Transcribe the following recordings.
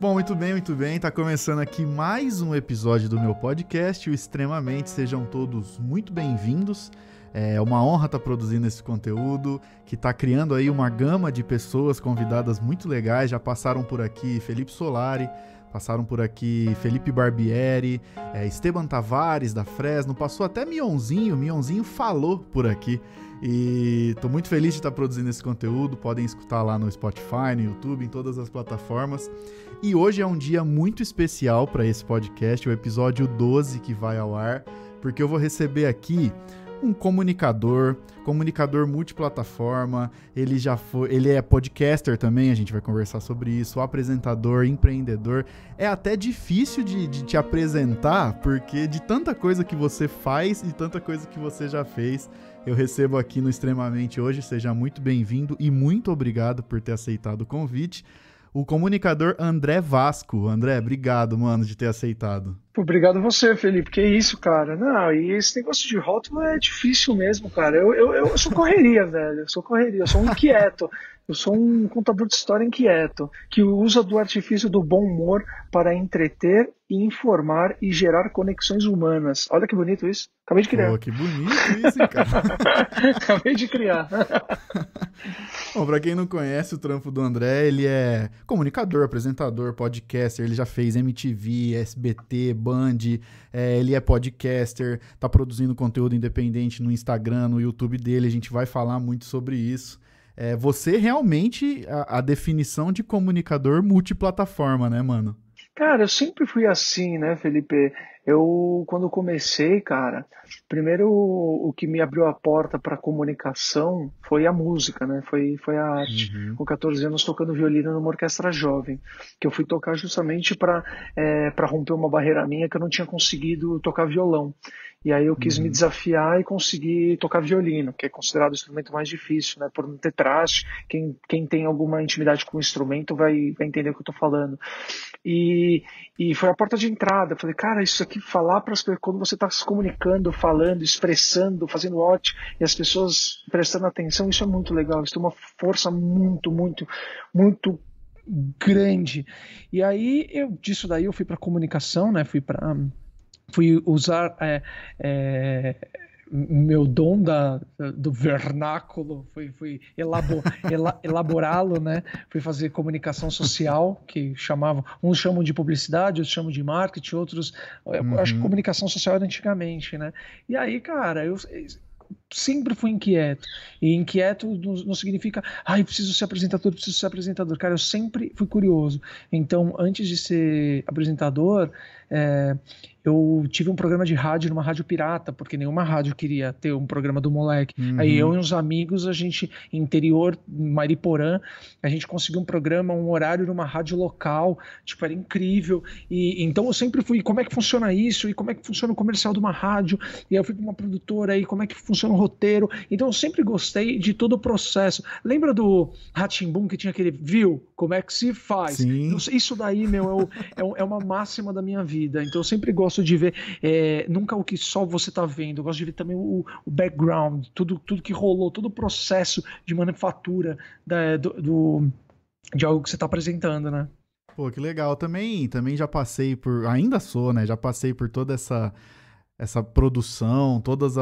Bom, muito bem, muito bem. Tá começando aqui mais um episódio do meu podcast, o Extremamente. Sejam todos muito bem-vindos. É uma honra estar produzindo esse conteúdo, que está criando aí uma gama de pessoas convidadas muito legais. Já passaram por aqui Felipe Solari, passaram por aqui Felipe Barbieri, Esteban Tavares da Fresno, passou até Mionzinho falou por aqui. E tô muito feliz de estar produzindo esse conteúdo. Podem escutar lá no Spotify, no YouTube, em todas as plataformas. E hoje é um dia muito especial para esse podcast, o episódio 12 que vai ao ar, porque eu vou receber aqui um comunicador multiplataforma. Ele é podcaster também, a gente vai conversar sobre isso, apresentador, empreendedor. É até difícil de te apresentar, porque de tanta coisa que você faz e tanta coisa que você já fez, eu recebo aqui no Extremamente hoje. Seja muito bem-vindo e muito obrigado por ter aceitado o convite, o comunicador André Vasco. André, obrigado, mano, de ter aceitado. Obrigado a você, Felipe. Que isso, cara? Não, e esse negócio de rótulo é difícil mesmo, cara. Eu sou correria, velho. Eu sou correria, eu sou um inquieto. Eu sou um contador de história inquieto, que usa do artifício do bom humor para entreter, informar e gerar conexões humanas. Olha que bonito isso. Acabei de criar. Pô, que bonito isso, hein, cara? Acabei de criar. Bom, pra quem não conhece o trampo do André, ele é comunicador, apresentador, podcaster. Ele já fez MTV, SBT, Band, ele é podcaster, tá produzindo conteúdo independente no Instagram, no YouTube dele. A gente vai falar muito sobre isso. Você realmente a definição de comunicador multiplataforma, né, mano? Cara, eu sempre fui assim, né, Felipe? Quando comecei, cara, primeiro o que me abriu a porta para comunicação foi a música, né? Foi a arte. Uhum. Com 14 anos tocando violino numa orquestra jovem, que eu fui tocar justamente para romper uma barreira minha, que eu não tinha conseguido tocar violão. E aí eu quis me desafiar e consegui tocar violino, que é considerado o instrumento mais difícil, né? Por não ter traste. Quem tem alguma intimidade com o instrumento vai entender o que eu tô falando. E foi a porta de entrada. Eu falei, cara, isso aqui, falar para as pessoas, quando você está se comunicando, falando, expressando, fazendo ótimo, e as pessoas prestando atenção, isso é muito legal. Isso tem uma força muito, muito, muito grande. E aí, disso daí, eu fui para comunicação, né? Fui usar meu dom do vernáculo, fui elaborá-lo, né? Fui fazer comunicação social, que uns chamam de publicidade, outros chamam de marketing, outros, eu acho que comunicação social era antigamente, né? E aí, cara, eu sempre fui inquieto, e inquieto não significa, eu preciso ser apresentador, cara, eu sempre fui curioso. Então, antes de ser apresentador, eu tive um programa de rádio numa rádio pirata, porque nenhuma rádio queria ter um programa do moleque. Aí eu e uns amigos, a gente, interior, Mariporã, a gente conseguiu um programa, um horário numa rádio local, tipo, era incrível. E então eu sempre fui, como é que funciona isso? E como é que funciona o comercial de uma rádio? E aí eu fui para uma produtora, e como é que funciona o roteiro? Então eu sempre gostei de todo o processo. Lembra do Rá-Tim-Bum, que tinha aquele, viu? Como é que se faz? Sim. Isso daí, meu, é uma máxima da minha vida. Então eu sempre gosto de ver, nunca o que só você está vendo, eu gosto de ver também o background, tudo que rolou, todo o processo de manufatura de algo que você está apresentando, né? Pô, que legal. Também já passei ainda sou, né? Já passei por toda essa produção, todos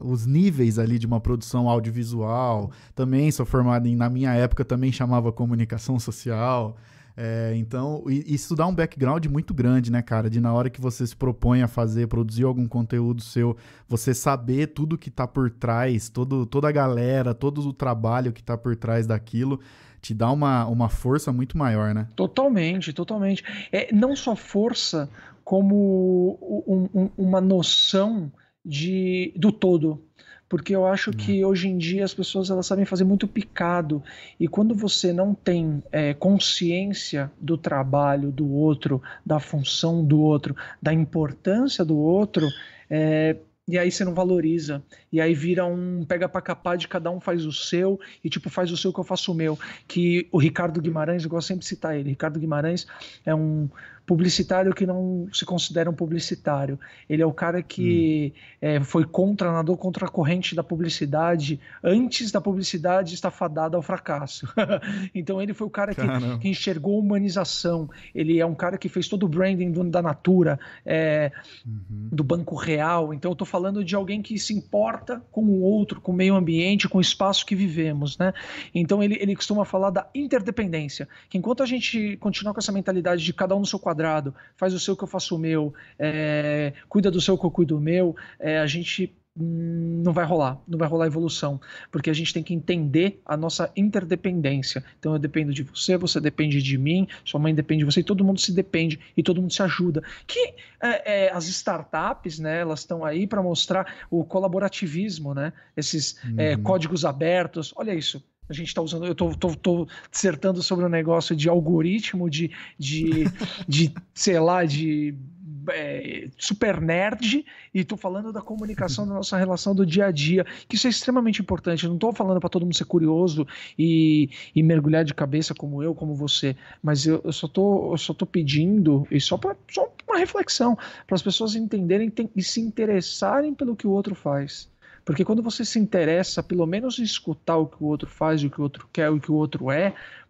os níveis ali de uma produção audiovisual. Também sou formado na minha época, também chamava comunicação social. Então, isso dá um background muito grande, né, cara? De na hora que você se propõe a produzir algum conteúdo seu, você saber tudo que tá por trás, toda a galera, todo o trabalho que tá por trás daquilo, te dá uma força muito maior, né? Totalmente. Não só força, como uma noção do todo. Porque eu acho que hoje em dia as pessoas elas sabem fazer muito picado, e quando você não tem consciência do trabalho do outro, da função do outro, da importância do outro, e aí você não valoriza, e aí vira um pega pra capar de cada um faz o seu, e tipo, faz o seu que eu faço o meu. Que o Ricardo Guimarães, eu gosto sempre de citar ele, Ricardo Guimarães é um publicitário que não se considera um publicitário. Ele é o cara que nadou contra a corrente da publicidade, antes da publicidade estar fadada ao fracasso. Então ele foi o cara que enxergou a humanização. Ele é um cara que fez todo o branding da Natura, do Banco Real. Então eu estou falando de alguém que se importa com o outro, com o meio ambiente, com o espaço que vivemos, né? Então ele costuma falar da interdependência, que enquanto a gente continuar com essa mentalidade de cada um no seu quadrado, faz o seu que eu faço o meu, cuida do seu que eu cuido do meu, a gente não vai rolar evolução, porque a gente tem que entender a nossa interdependência. Então eu dependo de você, você depende de mim, sua mãe depende de você, e todo mundo se depende e todo mundo se ajuda. Que as startups, né, elas estão aí para mostrar o colaborativismo, né, esses códigos abertos. Olha isso. A gente está usando, eu tô dissertando sobre um negócio de algoritmo, sei lá, de super nerd, e estou falando da comunicação da nossa relação do dia a dia, que isso é extremamente importante. Eu não estou falando para todo mundo ser curioso e mergulhar de cabeça como eu, como você, mas eu só tô pedindo, e só uma reflexão, para as pessoas entenderem e se interessarem pelo que o outro faz. Porque quando você se interessa, pelo menos em escutar o que o outro faz, o que o outro quer, o que o outro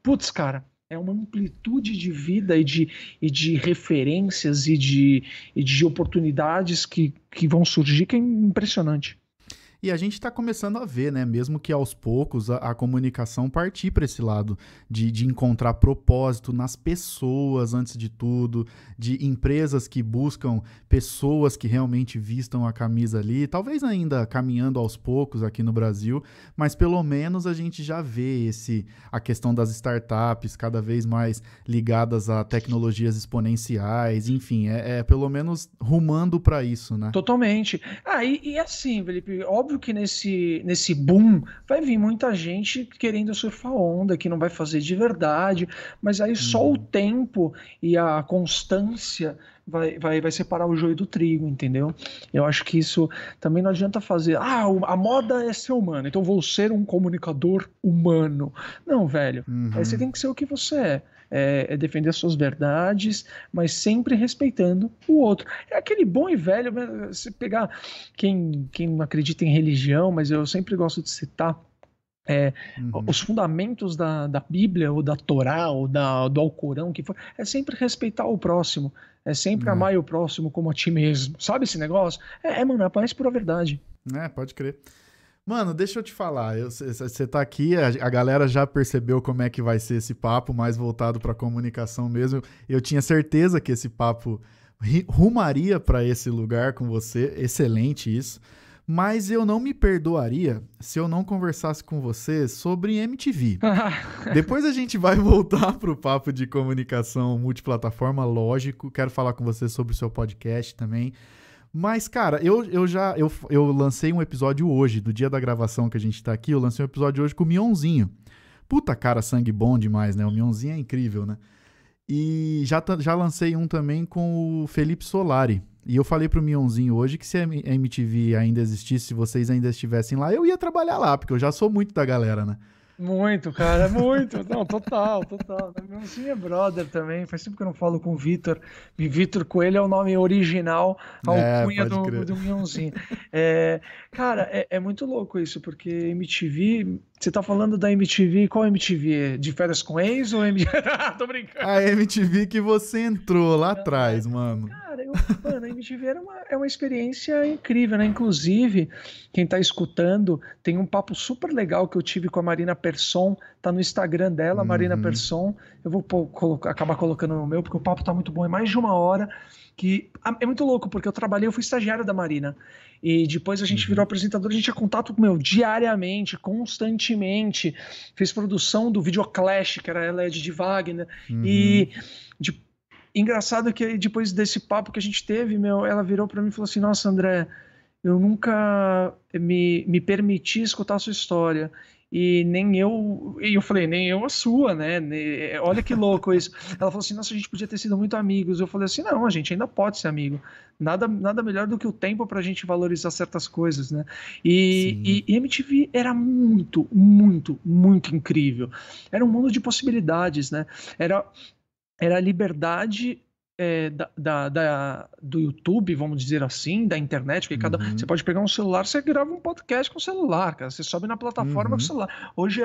putz, cara, é uma amplitude de vida e de referências e de oportunidades que vão surgir que é impressionante. E a gente está começando a ver, né? Mesmo que aos poucos a comunicação partir para esse lado de encontrar propósito nas pessoas, antes de tudo, de empresas que buscam pessoas que realmente vistam a camisa ali, talvez ainda caminhando aos poucos aqui no Brasil, mas pelo menos a gente já vê a questão das startups cada vez mais ligadas a tecnologias exponenciais, enfim, pelo menos rumando para isso, né? Totalmente. E assim, Felipe, óbvio que nesse boom vai vir muita gente querendo surfar onda, que não vai fazer de verdade, mas aí só o tempo e a constância vai separar o joio do trigo, entendeu? Eu acho que isso também não adianta fazer. A moda é ser humano, então vou ser um comunicador humano. Não, velho. Você tem que ser o que você é. É defender suas verdades, mas sempre respeitando o outro. É aquele bom e velho, você pegar quem não acredita em religião, mas eu sempre gosto de citar os fundamentos da Bíblia, ou da Torá, ou do Alcorão, que for, é sempre respeitar o próximo, é sempre amar o próximo como a ti mesmo. Sabe esse negócio? Mano, é a mais pura verdade. Pode crer. Mano, deixa eu te falar, você tá aqui, a galera já percebeu como é que vai ser esse papo, mais voltado pra comunicação mesmo. Eu tinha certeza que esse papo rumaria pra esse lugar com você, excelente isso. Mas eu não me perdoaria se eu não conversasse com você sobre MTV. Depois a gente vai voltar pro papo de comunicação multiplataforma, lógico. Quero falar com você sobre o seu podcast também. Mas, cara, eu lancei um episódio hoje, do dia da gravação que a gente tá aqui, eu lancei um episódio hoje com o Mionzinho. Puta, cara, sangue bom demais, né? O Mionzinho é incrível, né? E já lancei um também com o Felipe Solari. E eu falei pro Mionzinho hoje que se a MTV ainda existisse, se vocês ainda estivessem lá, eu ia trabalhar lá, porque eu já sou muito da galera, né? Muito, cara, muito. Não, total. O Mionzinho é brother também. Faz tempo que eu não falo com o Vitor. Vitor Coelho é o nome original, a alcunha do Mionzinho. Cara, é muito louco isso, porque MTV. Você tá falando da MTV, qual MTV? De Férias com Ex ou MTV? Tô brincando. A MTV que você entrou lá atrás, mano. Cara, a MTV é uma experiência incrível, né? Inclusive, quem tá escutando, tem um papo super legal que eu tive com a Marina Persson, tá no Instagram dela, Marina Persson. Eu vou acabar colocando no meu, porque o papo tá muito bom, é mais de 1 hora. Que é muito louco, porque eu fui estagiário da Marina, e depois a gente virou apresentador, a gente tinha contato diariamente, constantemente, fez produção do Videoclash, que era ela de Wagner, e engraçado que depois desse papo que a gente teve, ela virou para mim e falou assim: nossa, André, eu nunca me permiti escutar a sua história. E eu falei, nem eu a sua, né? Olha que louco isso. Ela falou assim: nossa, a gente podia ter sido muito amigos. Eu falei assim: não, a gente ainda pode ser amigo. Nada melhor do que o tempo pra gente valorizar certas coisas, né? E MTV era muito, muito, muito incrível. Era um mundo de possibilidades, né? Era a liberdade do YouTube, vamos dizer assim, da internet, porque você Uhum. pode pegar um celular, você grava um podcast com o celular, cara, você sobe na plataforma com o Uhum. celular. Hoje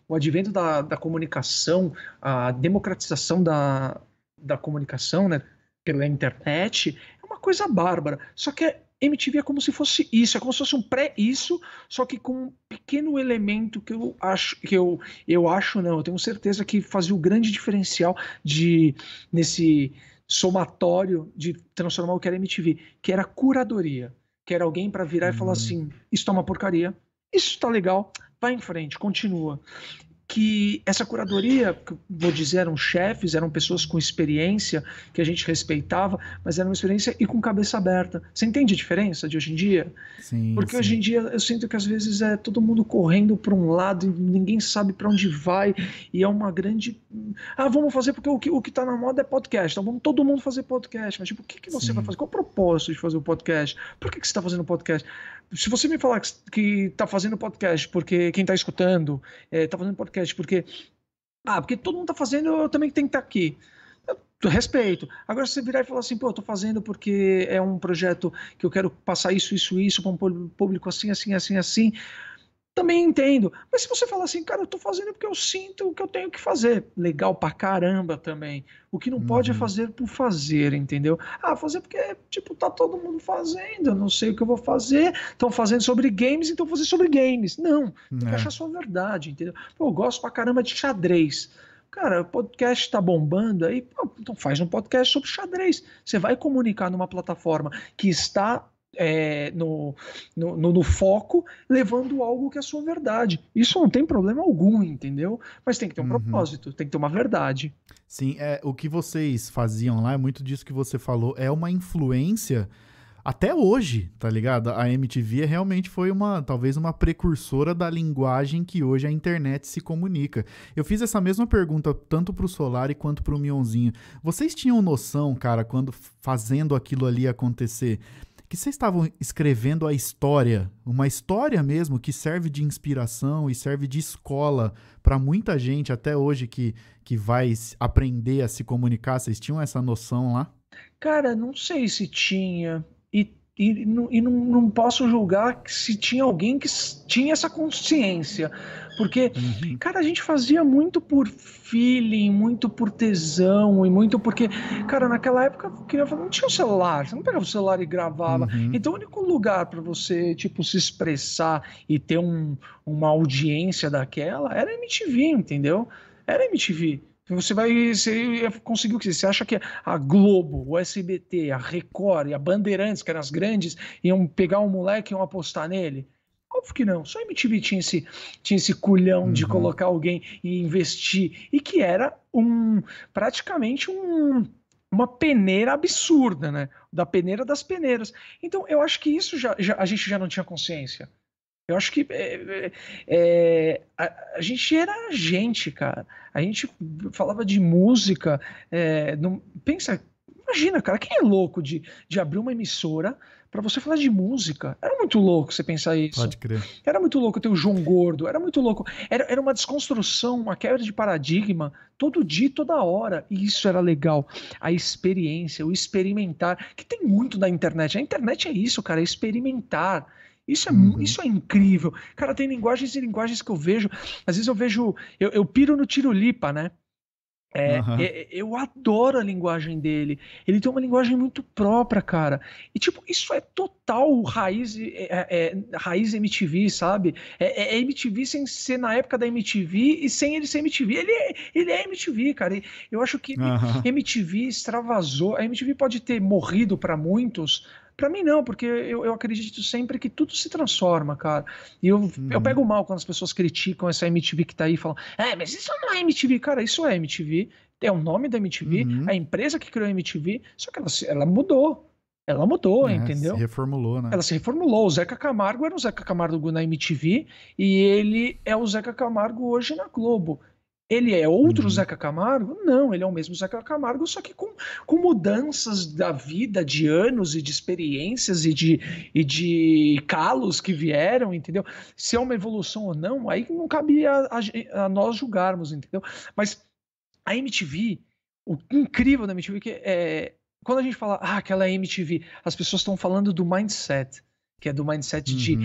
o advento da comunicação, a democratização da comunicação, né, pela internet, é uma coisa bárbara. Só que a MTV é como se fosse isso, é como se fosse um pré-isso, só que com um pequeno elemento que eu acho não, eu tenho certeza que fazia o grande diferencial nesse somatório de transformar o que era MTV, que era curadoria, que era alguém para virar e falar Uhum. assim, isso tá uma porcaria, isso tá legal, vai em frente, continua. Que essa curadoria, que eu vou dizer, eram chefes, eram pessoas com experiência, que a gente respeitava, mas era uma experiência e com cabeça aberta. Você entende a diferença de hoje em dia? Sim, Porque hoje sim. em dia eu sinto que às vezes é todo mundo correndo para um lado e ninguém sabe para onde vai, e é uma grande. Ah, vamos fazer porque o que tá na moda é podcast, então vamos todo mundo fazer podcast. Mas, tipo, o que que você vai Sim. fazer? Qual o propósito de fazer o podcast? Por que que você está fazendo podcast? Se você me falar que tá fazendo podcast porque quem tá escutando tá fazendo podcast porque. Ah, porque todo mundo tá fazendo, eu também tenho que estar aqui. Respeito. Agora, se você virar e falar assim, pô, eu tô fazendo porque é um projeto que eu quero passar isso para um público assim, assim, assim, assim, também entendo. Mas se você falar assim, cara, eu tô fazendo porque eu sinto que eu tenho que fazer, legal pra caramba também. O que não pode é Uhum. fazer por fazer, entendeu? Ah, fazer porque, tipo, tá todo mundo fazendo, eu não sei o que eu vou fazer, estão fazendo sobre games, então eu vou fazer sobre games. Não, tem que achar É. a sua verdade, entendeu? Pô, eu gosto pra caramba de xadrez. Cara, o podcast tá bombando aí, pô, então faz um podcast sobre xadrez. Você vai comunicar numa plataforma que está no foco, levando algo que é a sua verdade. Isso não tem problema algum, entendeu? Mas tem que ter um Uhum. propósito, tem que ter uma verdade. Sim, o que vocês faziam lá, é muito disso que você falou, é uma influência até hoje, tá ligado? A MTV realmente foi talvez uma precursora da linguagem que hoje a internet se comunica. Eu fiz essa mesma pergunta tanto pro Solari quanto pro Mionzinho. Vocês tinham noção, cara, quando fazendo aquilo ali acontecer, que vocês estavam escrevendo a história, uma história mesmo que serve de inspiração e serve de escola para muita gente até hoje que vai aprender a se comunicar? Vocês tinham essa noção lá? Cara, não sei se tinha. E não posso julgar se tinha alguém que tinha essa consciência. Porque, Uhum, cara, a gente fazia muito por feeling, muito por tesão, e muito porque, cara, naquela época não tinha o celular, você não pegava o celular e gravava. uhum, Então, o único lugar para você, tipo, se expressar e ter uma audiência daquela era a MTV, entendeu? Era a MTV. Você conseguiu o que? Você acha que a Globo, o SBT, a Record e a Bandeirantes, que eram as grandes, iam pegar um moleque e iam apostar nele? Óbvio que não. Só a MTV tinha esse culhão de uhum, colocar alguém e investir. E que era praticamente uma peneira absurda, né? Da peneira das peneiras. Então, eu acho que isso a gente já não tinha consciência. Eu acho que a gente era a gente, cara. A gente falava de música. Pensa, imagina, cara, quem é louco de abrir uma emissora para você falar de música? Era muito louco você pensar isso. pode crer. Era muito louco ter o João Gordo, era muito louco. Era uma desconstrução, uma quebra de paradigma, todo dia, toda hora. E isso era legal. A experiência, o experimentar, que tem muito da internet. A internet é isso, cara, é experimentar. Uhum, Isso é incrível. Cara, tem linguagens e linguagens que eu vejo. Às vezes eu vejo. Eu piro no Tirolipa, né? aham, Eu adoro a linguagem dele. Ele tem uma linguagem muito própria, cara. E, tipo, isso é total raiz MTV, sabe? É MTV sem ser na época da MTV e sem ele ser MTV. Ele é MTV, cara. E eu acho que aham, MTV extravasou. A MTV pode ter morrido para muitos. Pra mim, não, porque eu acredito sempre que tudo se transforma, cara. E eu uhum, pego mal quando as pessoas criticam essa MTV que tá aí e falam: mas isso não é MTV. Cara, isso é MTV. É o nome da MTV, a uhum. empresa que criou a MTV, só que ela mudou. Ela mudou, Se entendeu? reformulou, né? Ela se reformulou. O Zeca Camargo era o Zeca Camargo na MTV e ele é o Zeca Camargo hoje na Globo. Ele é outro Uhum, Zeca Camargo? Não, ele é o mesmo Zeca Camargo, só que com mudanças da vida, de anos e de experiências e de calos que vieram, entendeu? Se é uma evolução ou não, aí não cabe a nós julgarmos, entendeu? Mas a MTV. o incrível da MTV que quando a gente fala, aquela é MTV, as pessoas estão falando do mindset, que é do mindset de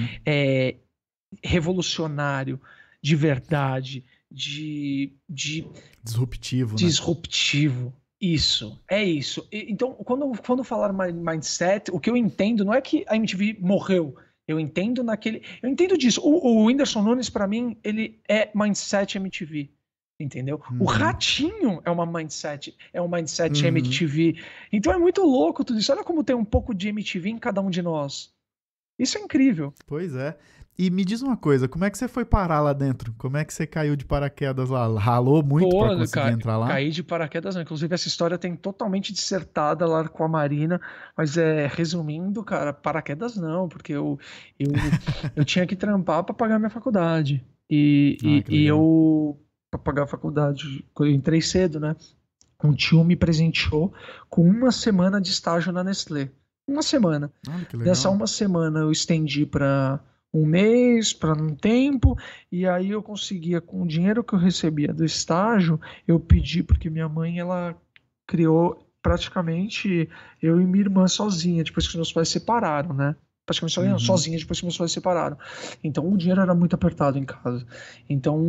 revolucionário, de verdade, de disruptivo, né? Disruptivo. Isso, é isso. Então, quando falar mindset, o que eu entendo não é que a MTV morreu. Eu entendo disso. O Whindersson Nunes, para mim, ele é mindset MTV. Entendeu? O Ratinho é um mindset MTV. Então é muito louco tudo isso. Olha como tem um pouco de MTV em cada um de nós. Isso é incrível. Pois é. E me diz uma coisa, como é que você foi parar lá dentro? Como é que você caiu de paraquedas lá? Ralou muito pra conseguir entrar lá? Caí de paraquedas não. Inclusive, essa história tem totalmente dissertada lá com a Marina. Mas, resumindo, cara, paraquedas não. Porque eu tinha que trampar pra pagar minha faculdade. E eu, pra pagar a faculdade, eu entrei cedo, né? Um tio me presenteou com 1 semana de estágio na Nestlé. 1 semana. Que legal. Nessa 1 semana eu estendi para 1 mês, para um tempo, e aí eu conseguia, com o dinheiro que eu recebia do estágio, eu pedi, porque minha mãe, ela criou praticamente eu e minha irmã sozinha, depois que meus pais se separaram, né? Praticamente sozinha depois que meus pais se separaram. Então o dinheiro era muito apertado em casa. Então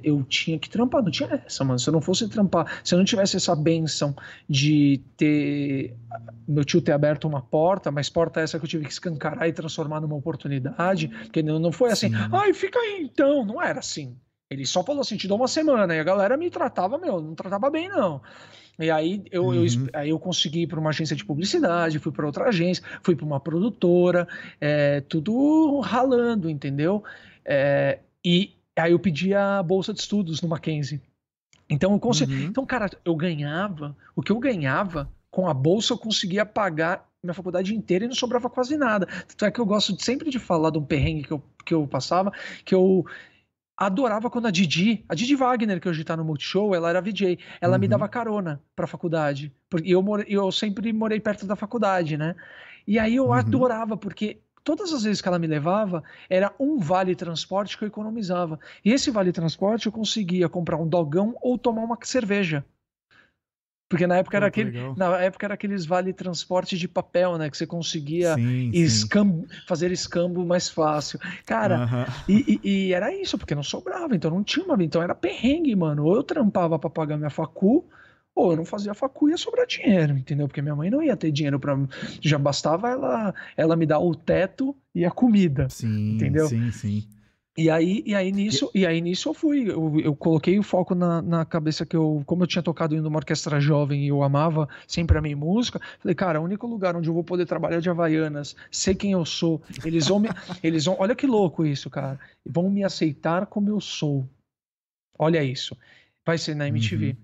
eu tinha que trampar, não tinha essa, mano. Se eu não fosse trampar, se eu não tivesse essa benção de ter meu tio ter aberto uma porta, mas porta essa que eu tive que escancarar e transformar numa oportunidade, porque não foi assim, fica aí então, não era assim. Ele só falou assim, te dou 1 semana, e a galera me tratava, não tratava bem não. E aí eu consegui ir para uma agência de publicidade, fui para outra agência, fui para uma produtora, tudo ralando, entendeu? E aí eu pedi a bolsa de estudos no Mackenzie. Então eu consegui. Então, cara, o que eu ganhava com a bolsa eu conseguia pagar minha faculdade inteira e não sobrava quase nada. Tanto é que eu gosto sempre de falar de um perrengue que eu passava, que eu adorava quando a Didi Wagner, que hoje tá no Multishow, ela era VJ, ela me dava carona pra faculdade, porque eu sempre morei perto da faculdade, né? E aí eu adorava, porque todas as vezes que ela me levava, era um vale transporte que eu economizava. E esse vale transporte eu conseguia comprar um dogão ou tomar uma cerveja. Porque na época era aqueles vale transporte de papel, né? Que você conseguia fazer escambo mais fácil. Cara, e era isso, porque não sobrava, então não tinha então era perrengue, mano. Ou eu trampava pra pagar minha facu, ou eu não fazia facu e ia sobrar dinheiro, entendeu? Porque minha mãe não ia ter dinheiro pra... Já bastava ela me dar o teto e a comida, entendeu? Sim. E aí nisso eu fui, eu coloquei o foco na cabeça que como eu tinha tocado em uma orquestra jovem e eu amava sempre a minha música, falei, cara, o único lugar onde eu vou poder trabalhar de Havaianas, sei quem eu sou, eles vão, olha que louco isso, cara, vão me aceitar como eu sou, olha isso, vai ser na MTV.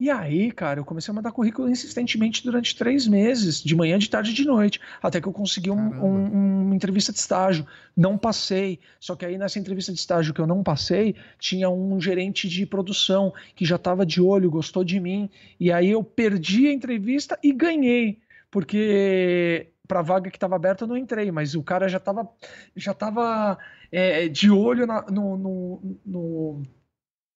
E aí, cara, eu comecei a mandar currículo insistentemente durante 3 meses, de manhã, de tarde e de noite, até que eu consegui uma entrevista de estágio. Não passei, só que aí nessa entrevista de estágio que eu não passei, tinha um gerente de produção que já estava de olho, gostou de mim, e aí eu perdi a entrevista e ganhei, porque para a vaga que estava aberta eu não entrei, mas o cara já estava de olho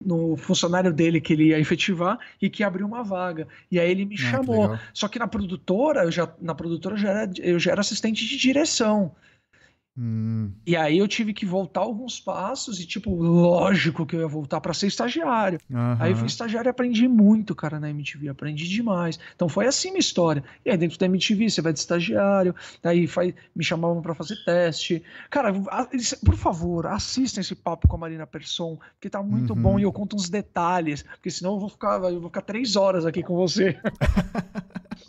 no funcionário dele que ele ia efetivar e que abriu uma vaga. E aí ele me chamou. Só que na produtora, eu já era assistente de direção. E aí eu tive que voltar alguns passos e, tipo, lógico que eu ia voltar para ser estagiário. Aí eu fui estagiário e aprendi muito, cara, na MTV. Aprendi demais. Então foi assim minha história. E aí dentro da MTV você vai de estagiário, aí me chamavam para fazer teste. Cara, por favor, assistam esse papo com a Marina Persson, porque tá muito bom e eu conto uns detalhes, porque senão eu vou ficar 3 horas aqui com você.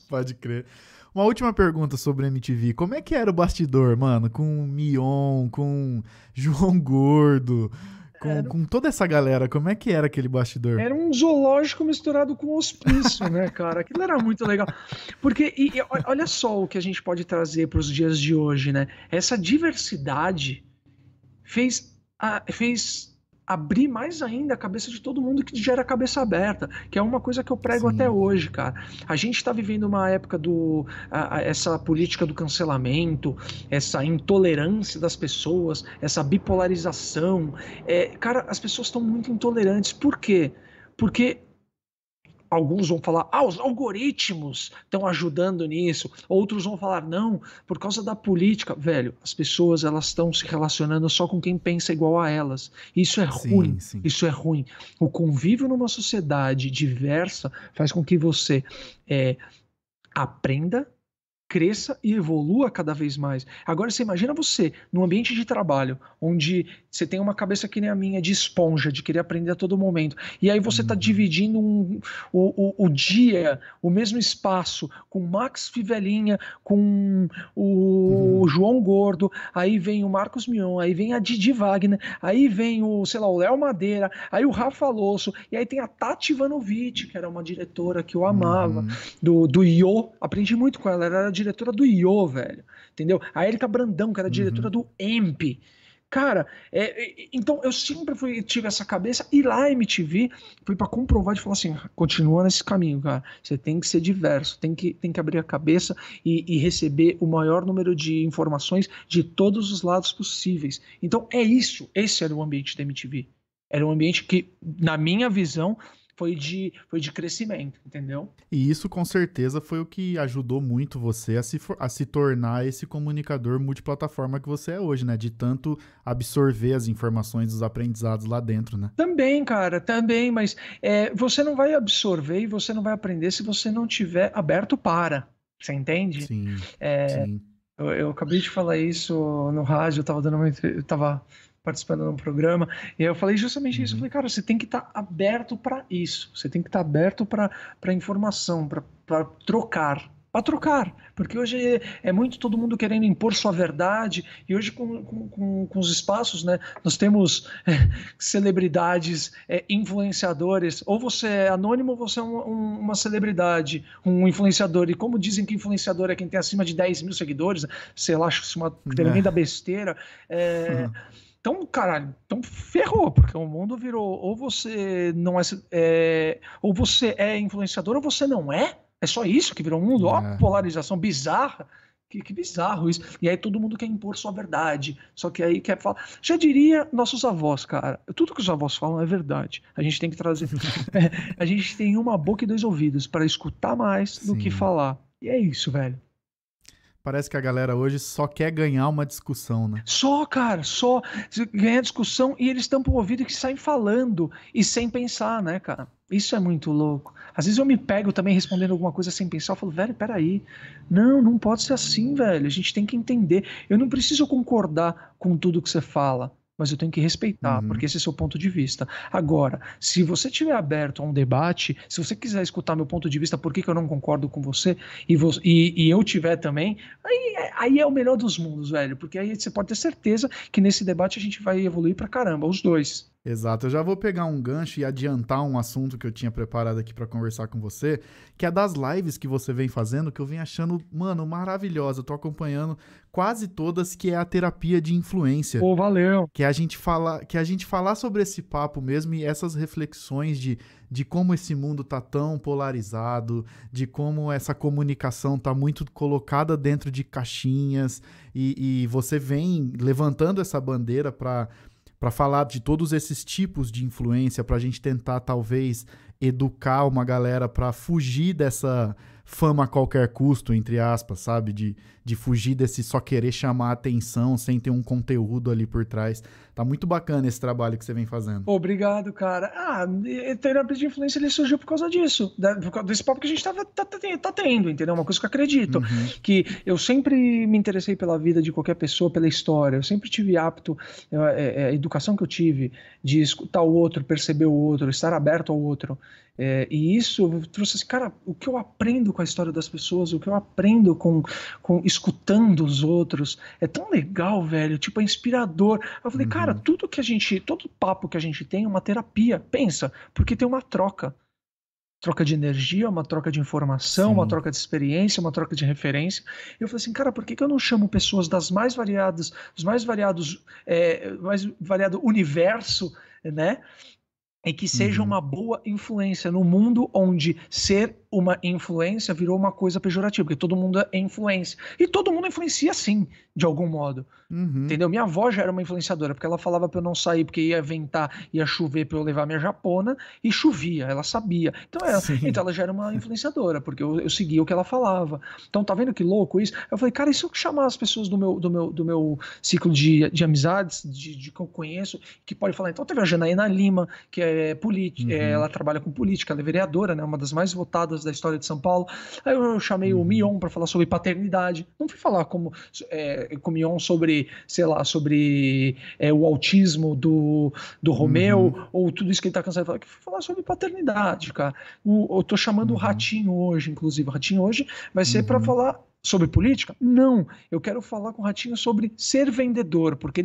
Pode crer. Uma última pergunta sobre a MTV. Como é que era o bastidor, mano? Com Mion, com João Gordo, com toda essa galera. Como é que era aquele bastidor? Era um zoológico misturado com hospício, né, cara? Aquilo era muito legal. Porque, olha só o que a gente pode trazer para os dias de hoje, né? Essa diversidade fez abrir mais ainda a cabeça de todo mundo que já era cabeça aberta, que é uma coisa que eu prego até hoje, cara. A gente está vivendo uma época essa política do cancelamento, essa intolerância das pessoas, essa bipolarização. Cara, as pessoas estão muito intolerantes. Por quê? Porque Alguns vão falar, ah, os algoritmos estão ajudando nisso. Outros vão falar, não, por causa da política. Velho, as pessoas elas estão se relacionando só com quem pensa igual a elas. Isso é ruim, Sim, sim. isso é ruim. O convívio numa sociedade diversa faz com que você aprenda, cresça e evolua cada vez mais. Agora você imagina você num ambiente de trabalho onde você tem uma cabeça que nem a minha de esponja, de querer aprender a todo momento, e aí você está Uhum. dividindo o dia, o mesmo espaço com Max Fivelinha, com o Uhum. João Gordo, aí vem o Marcos Mion, aí vem a Didi Wagner, aí vem o, sei lá, o Léo Madeira, aí o Rafa Losso, e aí tem a Tati Ivanovic, que era uma diretora que eu amava, Uhum. do IO, aprendi muito com ela, ela era diretora do IO, velho, entendeu? A Erika Brandão, que era diretora Uhum. do EMP. Cara, então eu sempre tive essa cabeça, e lá a MTV foi para comprovar de falar assim: continua nesse caminho, cara. Você tem que ser diverso, tem que abrir a cabeça e receber o maior número de informações de todos os lados possíveis. Então é isso, esse era o ambiente da MTV. Era um ambiente que, na minha visão, foi de crescimento, entendeu? E isso com certeza foi o que ajudou muito você a se tornar esse comunicador multiplataforma que você é hoje, né? De tanto absorver as informações dos aprendizados lá dentro, né? Também, cara, também, mas você não vai absorver e você não vai aprender se você não tiver aberto para. Você entende? Sim, É, sim. eu acabei de falar isso no rádio, eu tava participando de um programa, e eu falei justamente isso. Eu Uhum. falei, cara, você tem que estar aberto para isso. Você tem que estar aberto para informação, para trocar. Para trocar, porque hoje é muito todo mundo querendo impor sua verdade, e hoje com os espaços, né, nós temos celebridades, influenciadores, ou você é anônimo ou você é uma celebridade, um influenciador, e como dizem que influenciador é quem tem acima de 10 mil seguidores, sei lá, acho que isso é uma tremenda É. besteira, então, caralho, então ferrou, porque o mundo virou ou você não ou você é influenciador ou você não é. É só isso que virou o mundo? Ó, a É. polarização bizarra. Que bizarro isso. E aí todo mundo quer impor sua verdade. Só que aí quer falar. Já diria nossos avós, cara. Tudo que os avós falam é verdade. A gente tem que trazer. A gente tem uma boca e dois ouvidos para escutar mais do que Sim. falar. E é isso, velho. Parece que a galera hoje só quer ganhar uma discussão, né? Só, cara, só ganha discussão e eles tampam o ouvido que saem falando e sem pensar, né, cara? Isso é muito louco. Às vezes eu me pego também respondendo alguma coisa sem pensar, eu falo, velho, peraí. Não pode ser assim, velho. A gente tem que entender. Eu não preciso concordar com tudo que você fala, mas eu tenho que respeitar, porque Uhum. esse é o seu ponto de vista. Agora, se você estiver aberto a um debate, se você quiser escutar meu ponto de vista, por que que eu não concordo com você, e eu tiver também, aí é o melhor dos mundos, velho, porque aí você pode ter certeza que nesse debate a gente vai evoluir pra caramba, os dois. Exato. Eu já vou pegar um gancho e adiantar um assunto que eu tinha preparado aqui pra conversar com você, que é das lives que você vem fazendo, que eu venho achando, mano, maravilhosa. Eu tô acompanhando quase todas, que é a terapia de influência. Pô, valeu. Que a gente falar sobre esse papo mesmo e essas reflexões de como esse mundo tá tão polarizado, de como essa comunicação tá muito colocada dentro de caixinhas, e você vem levantando essa bandeira para falar de todos esses tipos de influência, para a gente tentar talvez educar uma galera para fugir dessa fama a qualquer custo, entre aspas, sabe? De fugir desse só querer chamar atenção sem ter um conteúdo ali por trás. Tá muito bacana esse trabalho que você vem fazendo. Obrigado, cara. Terapia de influência ele surgiu por causa disso, por causa desse papo que a gente tá tendo, entendeu? Uma coisa que eu acredito, Uhum. que eu sempre me interessei pela vida de qualquer pessoa, pela história, eu sempre tive apto, a educação que eu tive de escutar o outro, perceber o outro, estar aberto ao outro. E isso trouxe assim, cara, o que eu aprendo com a história das pessoas, o que eu aprendo com escutando os outros, é tão legal, velho, tipo, é inspirador. Eu falei, cara, Uhum. todo papo que a gente tem é uma terapia. Pensa, porque tem uma troca. Troca de energia, uma troca de informação, uma Sim. troca de experiência, uma troca de referência. Eu falei assim, cara, por que que eu não chamo pessoas das mais variadas, dos mais variados, mais variado universo, né? e que seja Uhum. uma boa influência no mundo onde ser uma influência virou uma coisa pejorativa, porque todo mundo é influência. E todo mundo influencia sim, de algum modo. Uhum. Entendeu? Minha avó já era uma influenciadora, porque ela falava para eu não sair porque ia ventar, ia chover para eu levar minha japona, e chovia, ela sabia. Então Sim. ela já era uma influenciadora, porque eu seguia o que ela falava. Então tá vendo que louco isso? Eu falei, cara, e se eu chamar as pessoas do meu ciclo de amizades, de que eu conheço, que pode falar, então teve a Janaína Lima, que é política, Uhum. ela trabalha com política, ela é vereadora, né, uma das mais votadas da história de São Paulo. Aí eu chamei o Uhum. Mion para falar sobre paternidade. Não fui falar com o Mion sobre, sei lá, sobre o autismo do Romeu, Uhum. ou tudo isso que ele tá cansado de falar, que fui falar sobre paternidade, cara. Eu tô chamando o Uhum. Ratinho hoje, inclusive. O Ratinho hoje vai ser para Uhum. falar sobre política? Não, eu quero falar com o Ratinho sobre ser vendedor, porque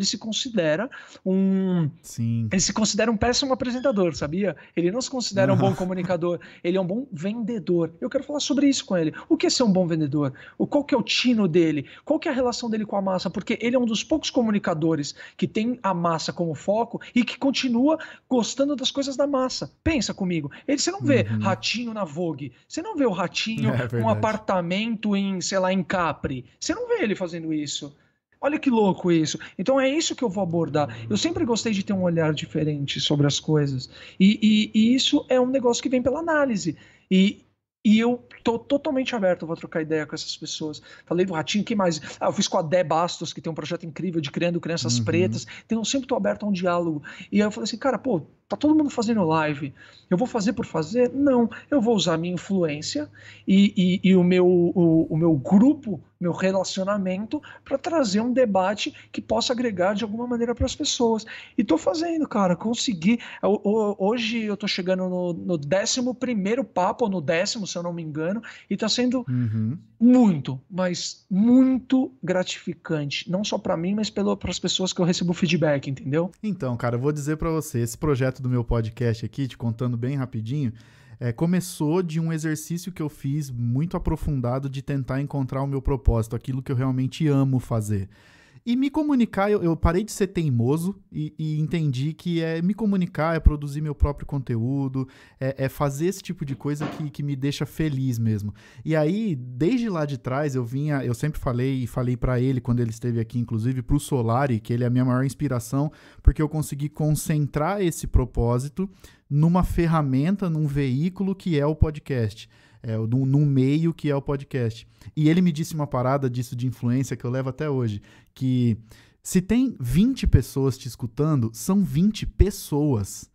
um, Sim. ele se considera um péssimo apresentador, sabia? Ele não se considera um bom Aham. comunicador, ele é um bom vendedor. Eu quero falar sobre isso com ele. O que é ser um bom vendedor? Qual que é o tino dele? Qual que é a relação dele com a massa? Porque ele é um dos poucos comunicadores que tem a massa como foco e que continua gostando das coisas da massa. Pensa comigo. Você não vê Uhum. Ratinho na Vogue. Você não vê o Ratinho É com um verdade. apartamento em, sei lá, em Capri. Você não vê ele fazendo isso. Olha que louco isso. Então é isso que eu vou abordar. Eu sempre gostei de ter um olhar diferente sobre as coisas. E isso é um negócio que vem pela análise. E, e eu tô totalmente aberto, eu vou trocar ideia com essas pessoas. Falei do Ratinho, que mais? Eu fiz com a Dé Bastos, que tem um projeto incrível de criando crianças Uhum. pretas. Então eu sempre tô aberto a um diálogo. E aí eu falei assim, cara, pô, tá todo mundo fazendo live. Eu vou fazer por fazer? Não. Eu vou usar a minha influência e o meu grupo, meu relacionamento, para trazer um debate que possa agregar de alguma maneira para as pessoas. E tô fazendo, cara, consegui. Hoje eu tô chegando no 11º papo, ou no 10º, se eu não me engano, e tá sendo Uhum. muito, mas muito gratificante. Não só para mim, mas para as pessoas que eu recebo feedback, entendeu? Então, cara, eu vou dizer pra você, esse projeto do meu podcast aqui, te contando bem rapidinho, começou de um exercício que eu fiz muito aprofundado de tentar encontrar o meu propósito, aquilo que eu realmente amo fazer. E me comunicar, eu parei de ser teimoso e entendi que me comunicar, é produzir meu próprio conteúdo, é fazer esse tipo de coisa que me deixa feliz mesmo. E aí, desde lá de trás, eu sempre falei e falei pra ele quando ele esteve aqui, inclusive pro Solari, que ele é a minha maior inspiração, porque eu consegui concentrar esse propósito numa ferramenta, num veículo que é o podcast. Num meio que é o podcast. E ele me disse uma parada disso de influência que eu levo até hoje, que se tem 20 pessoas te escutando, são 20 pessoas.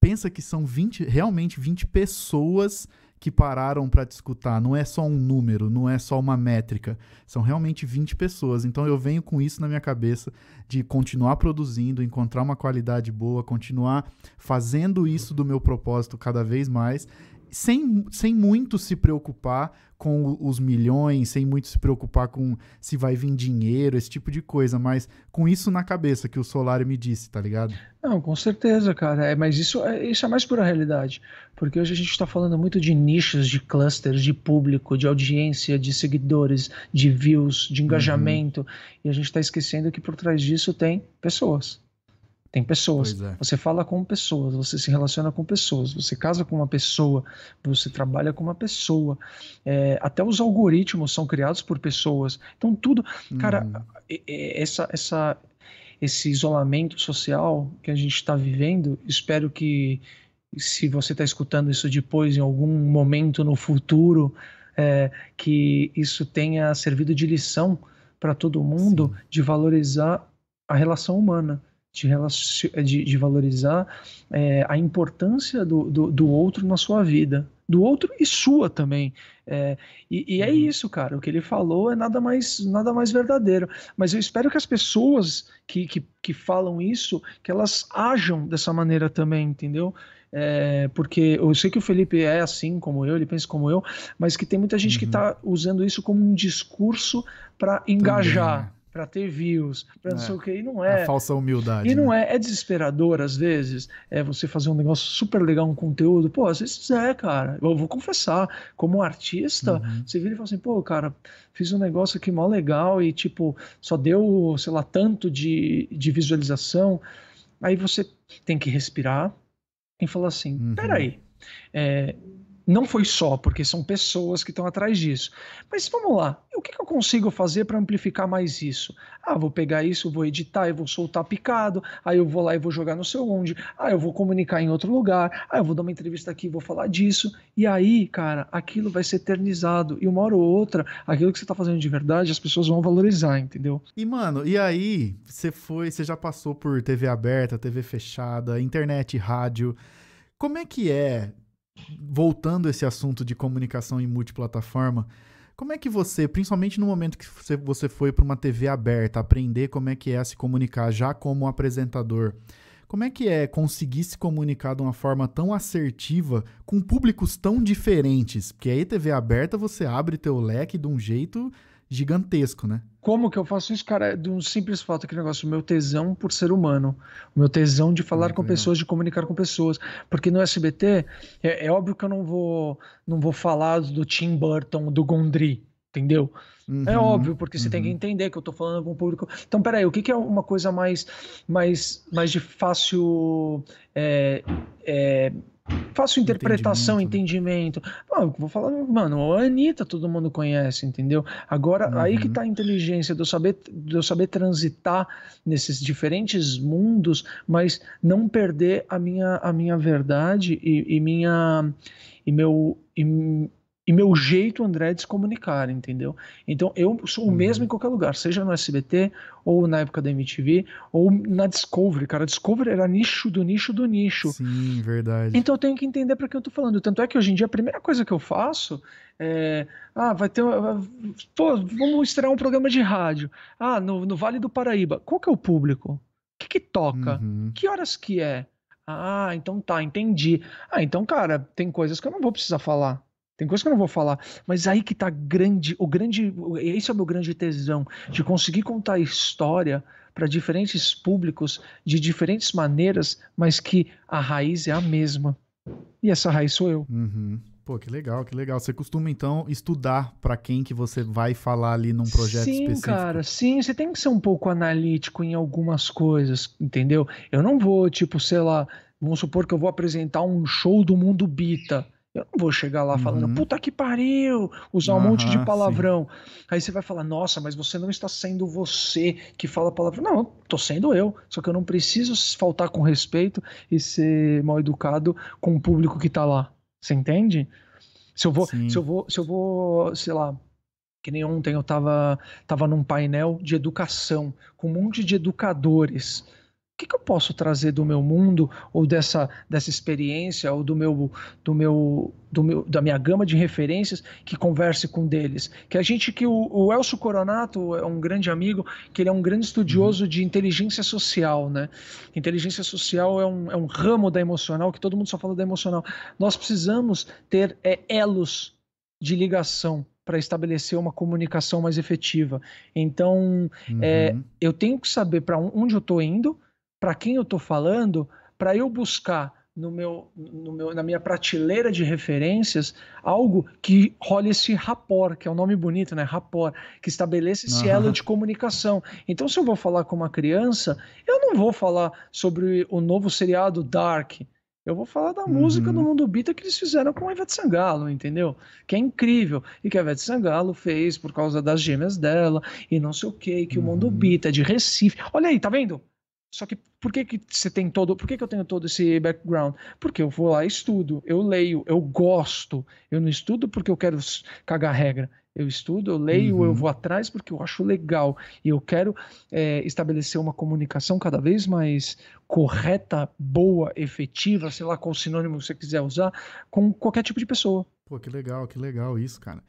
Pensa que são realmente 20 pessoas que pararam para te escutar. Não é só um número, não é só uma métrica. São realmente 20 pessoas. Então eu venho com isso na minha cabeça de continuar produzindo, encontrar uma qualidade boa, continuar fazendo isso do meu propósito cada vez mais, sem muito se preocupar com os milhões, sem muito se preocupar com se vai vir dinheiro, esse tipo de coisa, mas com isso na cabeça que o Solari me disse, tá ligado? Não, com certeza, cara. Mas isso é mais pura realidade. Porque hoje a gente está falando muito de nichos, de clusters, de público, de audiência, de seguidores, de views, de Uhum, engajamento. E a gente está esquecendo que por trás disso tem pessoas. Tem pessoas. pois é. Você fala com pessoas, você se relaciona com pessoas, você casa com uma pessoa, você trabalha com uma pessoa. Até os algoritmos são criados por pessoas. Então, tudo. Cara, Uhum, esse isolamento social que a gente está vivendo, espero que, se você está escutando isso depois, em algum momento no futuro, que isso tenha servido de lição para todo mundo sim. de valorizar a relação humana, de valorizar a importância do outro na sua vida, do outro e sua também. É, e é Uhum. isso, cara. O que ele falou é nada mais verdadeiro. Mas eu espero que as pessoas que falam isso, que elas ajam dessa maneira também, entendeu? Porque eu sei que o Felipe é assim como eu, ele pensa como eu, mas que tem muita gente que Uhum. está usando isso como um discurso para Também, engajar, para ter views, para não sei é. o que, e não A é. falsa E humildade, não né? é desesperador às vezes, você fazer um negócio super legal, um conteúdo, pô, às vezes cara, eu vou confessar, como artista, Uhum. você vira e fala assim, pô, cara, fiz um negócio aqui mó legal e, tipo, só deu, sei lá, tanto de visualização, aí você tem que respirar, em falar assim, Uhum. peraí, não foi só, porque são pessoas que estão atrás disso. Mas vamos lá, o que eu consigo fazer para amplificar mais isso? Vou pegar isso, vou editar, eu vou soltar picado, aí eu vou lá e vou jogar não sei onde, eu vou comunicar em outro lugar, eu vou dar uma entrevista aqui e vou falar disso. E aí, cara, aquilo vai ser eternizado. E uma hora ou outra, aquilo que você está fazendo de verdade, as pessoas vão valorizar, entendeu? E, mano, e aí, você já passou por TV aberta, TV fechada, internet, rádio. Como é que é, voltando a esse assunto de comunicação em multiplataforma, como é que você, principalmente no momento que você foi para uma TV aberta, aprender como é que é a se comunicar já como apresentador, como é que é conseguir se comunicar de uma forma tão assertiva com públicos tão diferentes? Porque aí TV aberta você abre teu leque de um jeito gigantesco, né? Como que eu faço isso, cara? De um simples fato, aquele negócio, o meu tesão por ser humano, o meu tesão de falar Que com legal. pessoas, de comunicar com pessoas. Porque no SBT, é óbvio que eu não vou falar do Tim Burton, do Gondry, entendeu? É Uhum, óbvio, porque você tem que uhum. entender que eu tô falando com o público. Então, peraí, o que que é uma coisa mais de fácil, é, é, fácil interpretação, Entendimento, né? entendimento? Eu vou falar, mano, a Anitta todo mundo conhece, entendeu? Agora, aí que tá Uhum, a inteligência de eu saber transitar nesses diferentes mundos, mas não perder a minha verdade e meu. E meu jeito, André, de se comunicar, entendeu? Então, eu sou o mesmo em uhum. qualquer lugar, seja no SBT, ou na época da MTV, ou na Discovery, cara. Discovery era nicho do nicho do nicho. Sim, verdade. Então eu tenho que entender para que eu tô falando. Tanto é que hoje em dia a primeira coisa que eu faço é. Vai ter. Pô, vamos estrear um programa de rádio. No Vale do Paraíba. Qual que é o público? O que que toca? Uhum. Que horas que é? Então tá, entendi. Então, cara, tem coisas que eu não vou precisar falar. Tem coisas que eu não vou falar. Mas aí que tá esse é o meu grande tesão, de conseguir contar a história para diferentes públicos de diferentes maneiras, mas que a raiz é a mesma. E essa raiz sou eu. Uhum. Pô, que legal, que legal. Você costuma, então, estudar para quem que você vai falar ali num projeto Sim, específico? cara, sim, você tem que ser um pouco analítico em algumas coisas, entendeu? Eu não vou, tipo, sei lá, vamos supor que eu vou apresentar um show do Mundo Bita. Eu não vou chegar lá falando, Uhum. puta que pariu, usar um monte de Aham, sim. palavrão. Aí você vai falar, nossa, mas você não está sendo você que fala palavrão. Não, tô sendo eu. Só que eu não preciso faltar com respeito e ser mal educado com o público que tá lá. Você entende? Se eu vou, se eu Sim. vou, se eu vou, sei lá, que nem ontem eu tava num painel de educação, com um monte de educadores. O que que eu posso trazer do meu mundo, ou dessa experiência, ou da minha gama de referências que converse com deles? Que o Elcio Coronato é um grande amigo, que ele é um grande Uhum. estudioso de inteligência social, né? Inteligência social é um ramo da emocional, que todo mundo só fala da emocional. Nós precisamos ter elos de ligação para estabelecer uma comunicação mais efetiva. Então, Uhum. eu tenho que saber para onde eu estou indo, para quem eu estou falando, para eu buscar na minha prateleira de referências algo que role esse rapport, que é um nome bonito, né? Rapport, que estabeleça esse elo Aham. de comunicação. Então, se eu vou falar com uma criança, eu não vou falar sobre o novo seriado Dark. Eu vou falar da música do Uhum. Mundo Bita que eles fizeram com a Ivete Sangalo, entendeu? Que é incrível. E que a Ivete Sangalo fez por causa das gêmeas dela, e não sei o quê, que o Mundo Uhum. Bita é de Recife. Olha aí, tá vendo? Só que por que que eu tenho todo esse background? Porque eu vou lá e estudo, eu leio, eu gosto. Eu não estudo porque eu quero cagar regra. Eu estudo, eu leio, eu vou Uhum. atrás porque eu acho legal. E eu quero estabelecer uma comunicação cada vez mais correta, boa, efetiva, sei lá qual sinônimo você quiser usar, com qualquer tipo de pessoa. Pô, que legal isso, cara.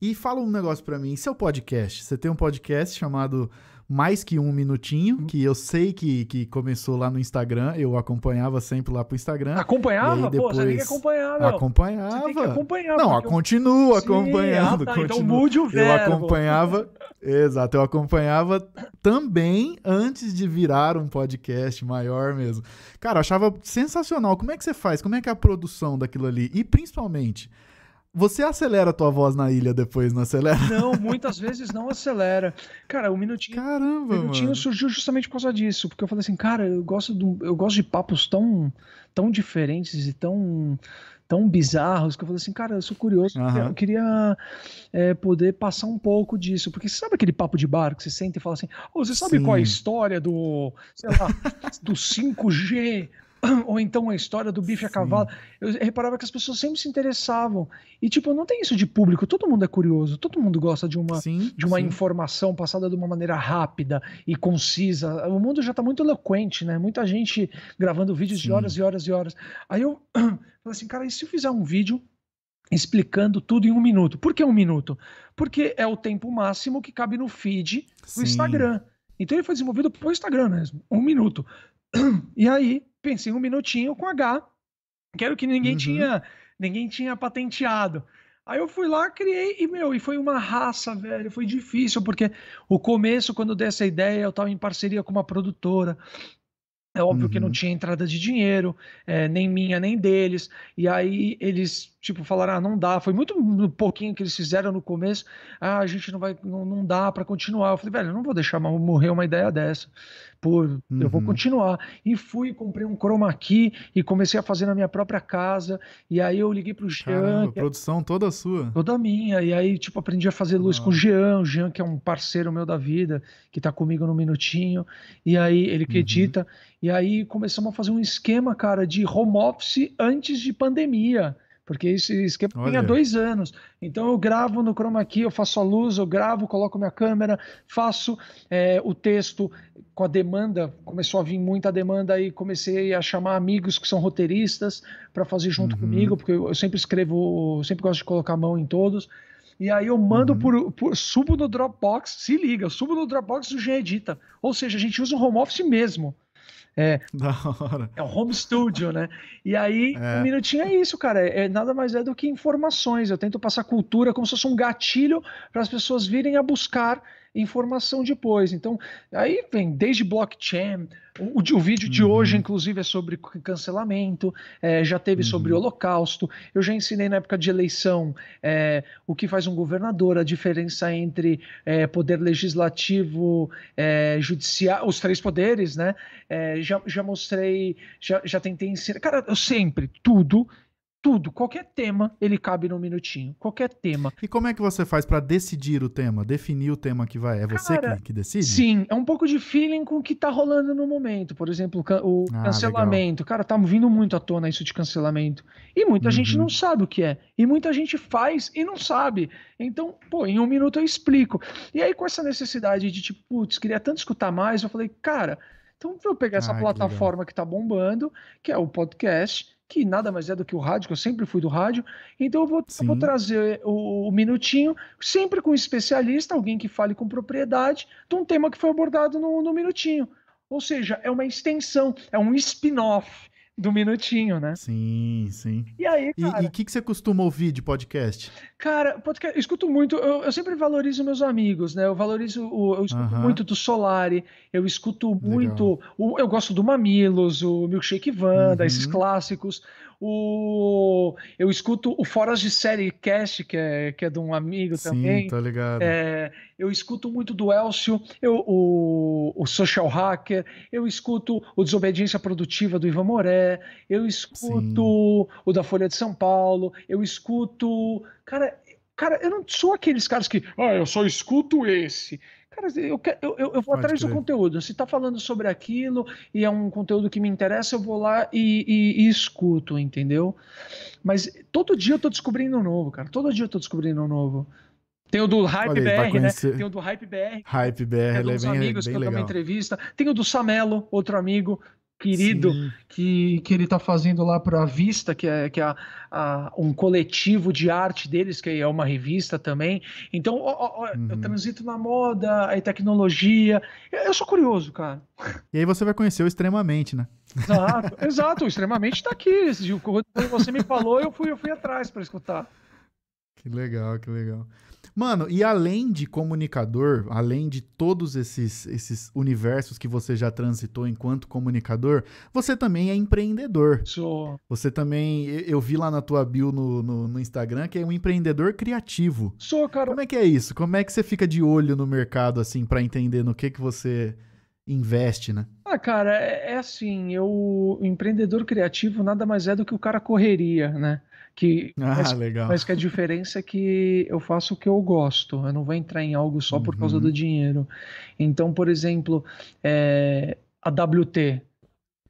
E fala um negócio pra mim, seu podcast. Você tem um podcast chamado Mais Que Um Minutinho, que eu sei que começou lá no Instagram, eu acompanhava sempre lá pro Instagram, e aí Acompanhava? Pô, você tem que depois acompanhar, meu. Você tem que acompanhava. acompanhar, Não, porque eu. continuo Sim, acompanhando, tá. Então continuo. mude o Eu verbo. acompanhava, exato, eu acompanhava também antes de virar um podcast maior mesmo. Cara, eu achava sensacional. Como é que você faz? Como é que é a produção daquilo ali? E principalmente, Você acelera a tua voz na ilha depois, não acelera? Não, muitas vezes não acelera. Cara, o Caramba, minutinho mano. surgiu justamente por causa disso, porque eu falei assim, cara, eu gosto de papos tão diferentes e tão bizarros, que eu falei assim, cara, eu sou curioso, eu Aham. queria poder passar um pouco disso, porque você sabe aquele papo de bar que você senta e fala assim, ô, você sabe qual é a Sim, história sei lá, do 5G? Ou então a história do bife a cavalo. sim, Eu reparava que as pessoas sempre se interessavam. E, tipo, não tem isso de público. Todo mundo é curioso. Todo mundo gosta sim, de uma sim. informação passada de uma maneira rápida e concisa. O mundo já está muito eloquente, né? Muita gente gravando vídeos de horas Sim, e horas e horas. Aí eu falei assim, cara, e se eu fizer um vídeo explicando tudo em 1 minuto? Por que 1 minuto? Porque é o tempo máximo que cabe no feed do sim. Instagram. Então ele foi desenvolvido para o Instagram mesmo. 1 minuto. E aí, pensei 1 minutinho com H, que era o que Uhum. ninguém tinha patenteado. Aí eu fui lá, criei e foi uma raça, velho, foi difícil, porque o começo, quando eu dei essa ideia, eu estava em parceria com uma produtora, é óbvio que não Uhum. tinha entrada de dinheiro, nem minha, nem deles. E aí eles, tipo, falaram: ah, não dá. Foi muito pouquinho que eles fizeram no começo. Ah, a gente não dá para continuar. Eu falei, velho, eu não vou deixar morrer uma ideia dessa. Eu vou Uhum. continuar. E fui, comprei um chroma key e comecei a fazer na minha própria casa. E aí eu liguei pro Jean, Caramba, produção toda sua. toda minha. E aí, tipo, aprendi a fazer Pô, da luz com hora. o Jean, que é um parceiro meu da vida, que tá comigo no Minutinho. E aí, ele que Uhum. edita. E aí, começamos a fazer um esquema, cara, de home office antes de pandemia. Porque esse esquema tem há Olha. 2 anos. Então, eu gravo no Chroma Key, eu faço a luz, eu gravo, coloco minha câmera, faço o texto com a demanda. Começou a vir muita demanda aí, comecei a chamar amigos que são roteiristas para fazer junto comigo, Uhum. porque eu sempre escrevo, sempre gosto de colocar a mão em todos. E aí eu mando Uhum. subo no Dropbox, se liga, eu subo no Dropbox do G Edita. Ou seja, a gente usa o home office mesmo. É, Da hora. é o home studio, né? E aí, um É. minutinho é isso, cara. Nada mais é do que informações. Eu tento passar cultura como se fosse um gatilho para as pessoas virem a buscar informação depois. Então, aí vem desde blockchain. O vídeo de hoje, Uhum. inclusive, é sobre cancelamento. Já teve sobre Uhum. holocausto. Eu já ensinei na época de eleição o que faz um governador, a diferença entre poder legislativo, judiciário, os três poderes, né? Já mostrei, já tentei ensinar. Cara, eu sempre, tudo, qualquer tema, ele cabe num minutinho. Qualquer tema. E como é que você faz pra decidir o tema, definir o tema que vai? É você Cara, que decide? sim, é um pouco de feeling com o que tá rolando no momento. Por exemplo, o Ah, legal. cancelamento. Cara, tá vindo muito à tona isso de cancelamento. E muita gente não Uhum. sabe o que é. E muita gente faz e não sabe. Então, pô, em 1 minuto eu explico. E aí, com essa necessidade de, tipo, putz, queria tanto escutar mais, eu falei, cara, então vou pegar essa Ah, que legal. plataforma que tá bombando, que é o podcast, que nada mais é do que o rádio, que eu sempre fui do rádio. Então eu vou Sim. trazer o minutinho, sempre com um especialista, alguém que fale com propriedade, de um tema que foi abordado no minutinho. Ou seja, é uma extensão, é um spin-off do minutinho, né? Sim, sim. E aí, E o cara, que você costuma ouvir de podcast? podcast, eu escuto muito, eu sempre valorizo meus amigos, né? Eu escuto Aham. muito do Solari, eu escuto Legal. muito, eu gosto do Mamilos, o Milkshake Wanda, esses Uhum. clássicos. Eu escuto o Foras de Série Cast, que é de um amigo Sim, também. tô ligado. Eu escuto muito do Elcio, o Social Hacker, eu escuto o Desobediência Produtiva do Ivan Moré, eu Sim. escuto o da Folha de São Paulo, eu escuto. Cara, eu não sou aqueles caras que, eu só escuto esse. Cara, eu vou Pode atrás do crer. conteúdo. Se tá falando sobre aquilo e é um conteúdo que me interessa, eu vou lá e escuto, entendeu? Mas todo dia eu tô descobrindo um novo, cara. Todo dia eu tô descobrindo um novo. Tem o do Hype Olha aí, vai BR, né? Tem conhecer. o do Hype BR, Hype que é BR, de ele é uns bem, amigos que bem eu dou uma legal. entrevista. Tem o do Samelo, outro amigo querido, Sim. que ele tá fazendo lá para a Vista, que é um coletivo de arte deles, que é uma revista também. Então, eu Uhum. transito na moda, aí tecnologia. Eu sou curioso, cara. E aí você vai conhecer o Extremamente, né? Exato, exato, extremamente tá aqui. Quando você me falou, eu fui atrás para escutar. Que legal, que legal. Mano, e além de comunicador, além de todos esses universos que você já transitou enquanto comunicador, você também é empreendedor. Sou, Você também, eu vi lá na tua bio no Instagram que é um empreendedor criativo. sou, cara. Como é que é isso? Como é que você fica de olho no mercado, assim, pra entender no que você investe, né? Ah, cara, é assim, o empreendedor criativo nada mais é do que o cara correria, né? Que, Ah, legal. mas que a diferença é que eu faço o que eu gosto, eu não vou entrar em algo só por causa do Uhum, dinheiro. Então, por exemplo, a WT.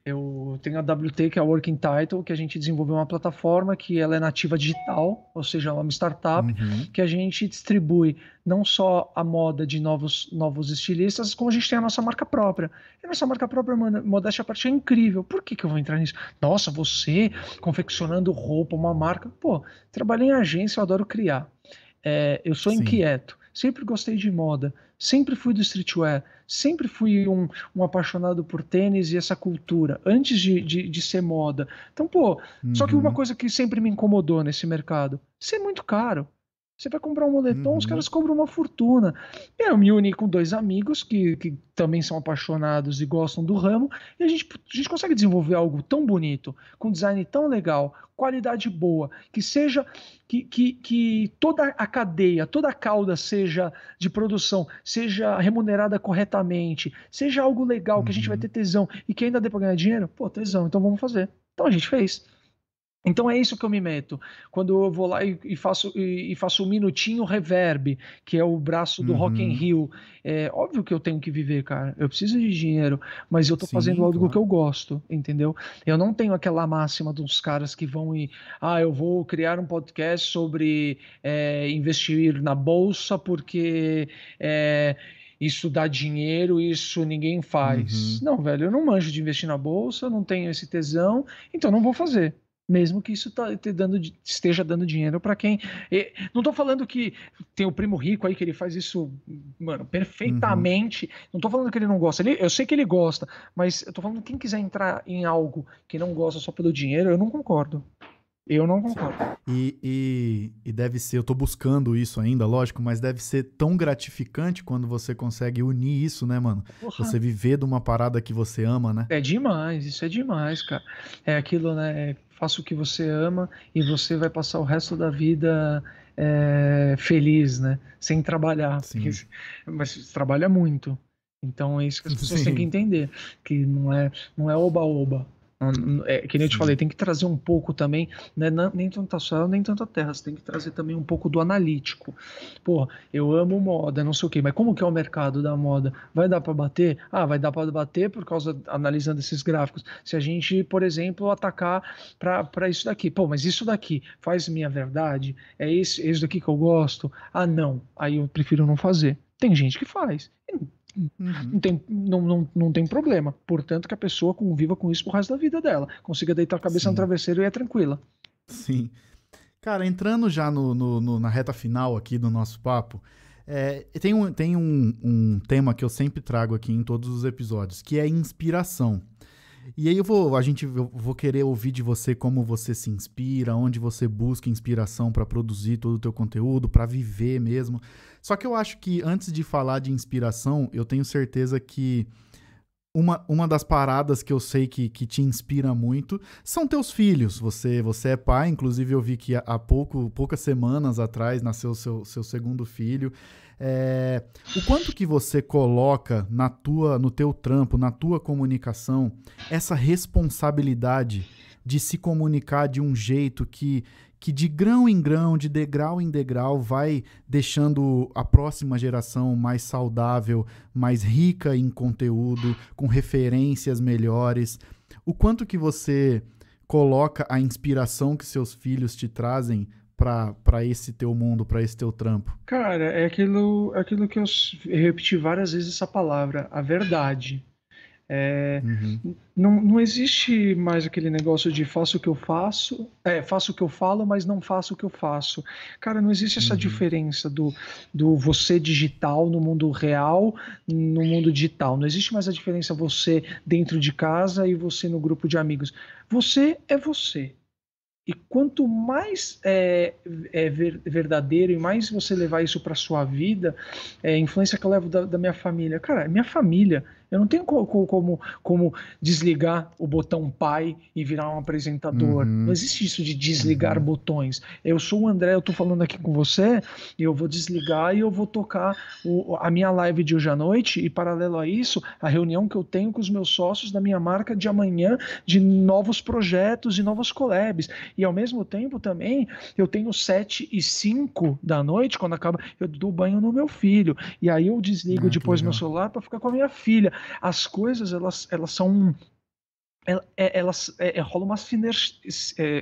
Eu tenho a WT, que é a Working Title, que a gente desenvolveu uma plataforma que ela é nativa digital, ou seja, ela é uma startup uhum, que a gente distribui não só a moda de novos estilistas, como a gente tem a nossa marca própria. E a nossa marca própria, mano, modéstia à parte, é incrível. Por que que eu vou entrar nisso? Nossa, você confeccionando roupa, uma marca. Pô, trabalhei em agência, eu adoro criar. Eu sou sim. inquieto, sempre gostei de moda, sempre fui do streetwear, sempre fui um apaixonado por tênis e essa cultura, antes de ser moda. Então, pô, só que uma Uhum, coisa que sempre me incomodou nesse mercado, isso é muito caro. Você vai comprar um moletom, os uhum, caras cobram uma fortuna. Eu me uni com dois amigos que também são apaixonados e gostam do ramo, e a gente consegue desenvolver algo tão bonito, com design tão legal, qualidade boa, que seja que toda a cadeia, toda a cauda seja de produção, seja remunerada corretamente, seja algo legal, que a gente vai ter uhum. tesão e que ainda dê para ganhar dinheiro, pô, tesão, então vamos fazer. Então a gente fez. Então é isso que eu me meto. Quando eu vou lá e faço um minutinho reverb, que é o braço do Rock in Uhum. Rio. É óbvio que eu tenho que viver, cara. Eu preciso de dinheiro, mas eu tô fazendo Sim, algo que claro. eu gosto, entendeu? Eu não tenho aquela máxima dos caras que vão eu vou criar um podcast sobre investir na bolsa porque é, isso dá dinheiro, isso ninguém faz. Uhum. Não, velho, eu não manjo de investir na bolsa, não tenho esse tesão, então não vou fazer. Mesmo que isso esteja dando dinheiro para quem. Não estou falando que tem o primo rico aí que ele faz isso, mano, Uhum. perfeitamente. Não estou falando que ele não gosta. Eu sei que ele gosta, mas eu estou falando que quem quiser entrar em algo que não gosta só pelo dinheiro, eu não concordo. Eu não concordo. E deve ser, eu tô buscando isso ainda, lógico, mas deve ser tão gratificante quando você consegue unir isso, né, mano? Porra, Você viver de uma parada que você ama, né? é demais, isso é demais, cara. É aquilo, né? Faça o que você ama e você vai passar o resto da vida feliz, né? Sem trabalhar. Sim. Mas você trabalha muito. Então é isso que as pessoas têm que Sim, entender, que não é oba-oba. Que nem eu te falei, sim. tem que trazer um pouco também, né? Nem tanto a céu, nem tanto a terra. Você tem que trazer também um pouco do analítico. Pô, eu amo moda, não sei o quê, mas como que é o mercado da moda? Vai dar para bater? Ah, vai dar para bater por causa, analisando esses gráficos. Se a gente, por exemplo, atacar para isso daqui. Pô, mas isso daqui faz minha verdade? É isso daqui que eu gosto? Ah, não. Aí eu prefiro não fazer. Tem gente que faz. Uhum. Não tem problema. Portanto, que a pessoa conviva com isso pro resto da vida dela. Consiga deitar a cabeça no Sim, travesseiro e é tranquila. sim. Cara, entrando já na reta final aqui do nosso papo, tem um tema que eu sempre trago aqui em todos os episódios, que é inspiração. E aí eu vou querer ouvir de você como você se inspira, onde você busca inspiração para produzir todo o teu conteúdo, para viver mesmo. Só que eu acho que antes de falar de inspiração, eu tenho certeza que uma das paradas que eu sei que te inspira muito são teus filhos. Você é pai, inclusive eu vi que há poucas semanas atrás nasceu seu segundo filho. O quanto que você coloca no teu trampo, na tua comunicação, essa responsabilidade de se comunicar de um jeito que de grão em grão, de degrau em degrau, vai deixando a próxima geração mais saudável, mais rica em conteúdo, com referências melhores. O quanto que você coloca a inspiração que seus filhos te trazem para esse teu mundo, para esse teu trampo? Cara, é aquilo que eu repeti várias vezes essa palavra, a verdade. É, Uhum, não existe mais aquele negócio de faço o que eu faço, faço o que eu falo, mas não faço o que eu faço. Cara, não existe essa uhum, diferença do você digital no mundo real, no mundo digital. Não existe mais a diferença você dentro de casa e você no grupo de amigos. Você é você. E quanto mais verdadeiro e mais você levar isso para sua vida, a influência que eu levo da minha família. Cara, é minha família. Eu não tenho como desligar o botão pai e virar um apresentador. Não Uhum. existe isso de desligar botões. Eu sou o André, eu estou falando aqui com você, e eu vou desligar e eu vou tocar a minha live de hoje à noite, e paralelo a isso, a reunião que eu tenho com os meus sócios da minha marca de amanhã, de novos projetos e novos collabs. E ao mesmo tempo também, eu tenho 7h05 da noite, quando acaba, eu dou banho no meu filho. E aí eu desligo Que depois meu legal. celular para ficar com a minha filha. As coisas, elas são. Rola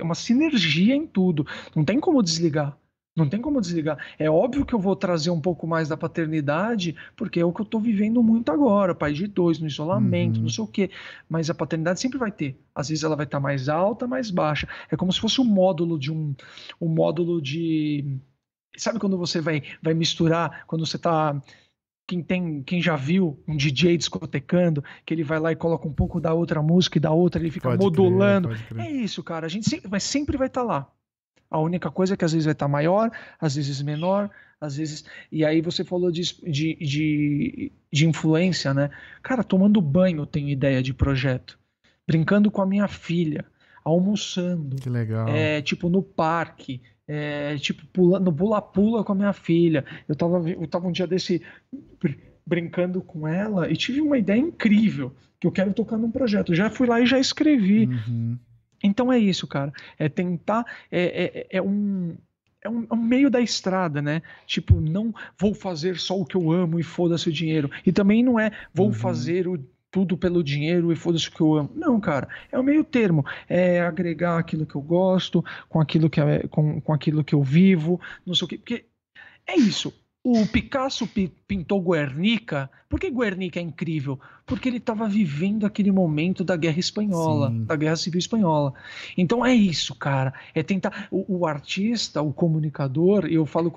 uma sinergia em tudo. Não tem como desligar. Não tem como desligar. É óbvio que eu vou trazer um pouco mais da paternidade, porque é o que eu estou vivendo muito agora, pai de dois, no isolamento, não Uhum. sei o quê. Mas a paternidade sempre vai ter. Às vezes ela vai estar mais alta, mais baixa. É como se fosse um módulo um módulo de. Sabe quando você vai misturar, quando você está. Quem já viu um DJ discotecando, que ele vai lá e coloca um pouco da outra música e da outra, ele fica Pode crer, modulando. pode crer. É isso, cara. A gente sempre vai estar lá. A única coisa é que às vezes vai estar maior, às vezes menor, às vezes. E aí você falou de influência, né? Cara, tomando banho eu tenho ideia de projeto. Brincando com a minha filha, almoçando, Que legal. tipo no parque, tipo pulando, pula-pula com a minha filha. Eu tava um dia desse brincando com ela e tive uma ideia incrível que eu quero tocar num projeto. Já fui lá e já escrevi. Uhum. Então é isso, cara. É tentar. É um meio da estrada, né? Tipo, não vou fazer só o que eu amo e foda-se o dinheiro. E também não é vou Uhum. fazer tudo pelo dinheiro e foda-se o que eu amo. Não, cara. É o meio termo. É agregar aquilo que eu gosto com aquilo com aquilo que eu vivo. Não sei o quê. Porque é isso. O Picasso pintou Guernica. Por que Guernica é incrível? Porque ele estava vivendo aquele momento da Guerra Espanhola, Sim. da Guerra Civil Espanhola. Então é isso, cara. É tentar. O artista, o comunicador, eu falo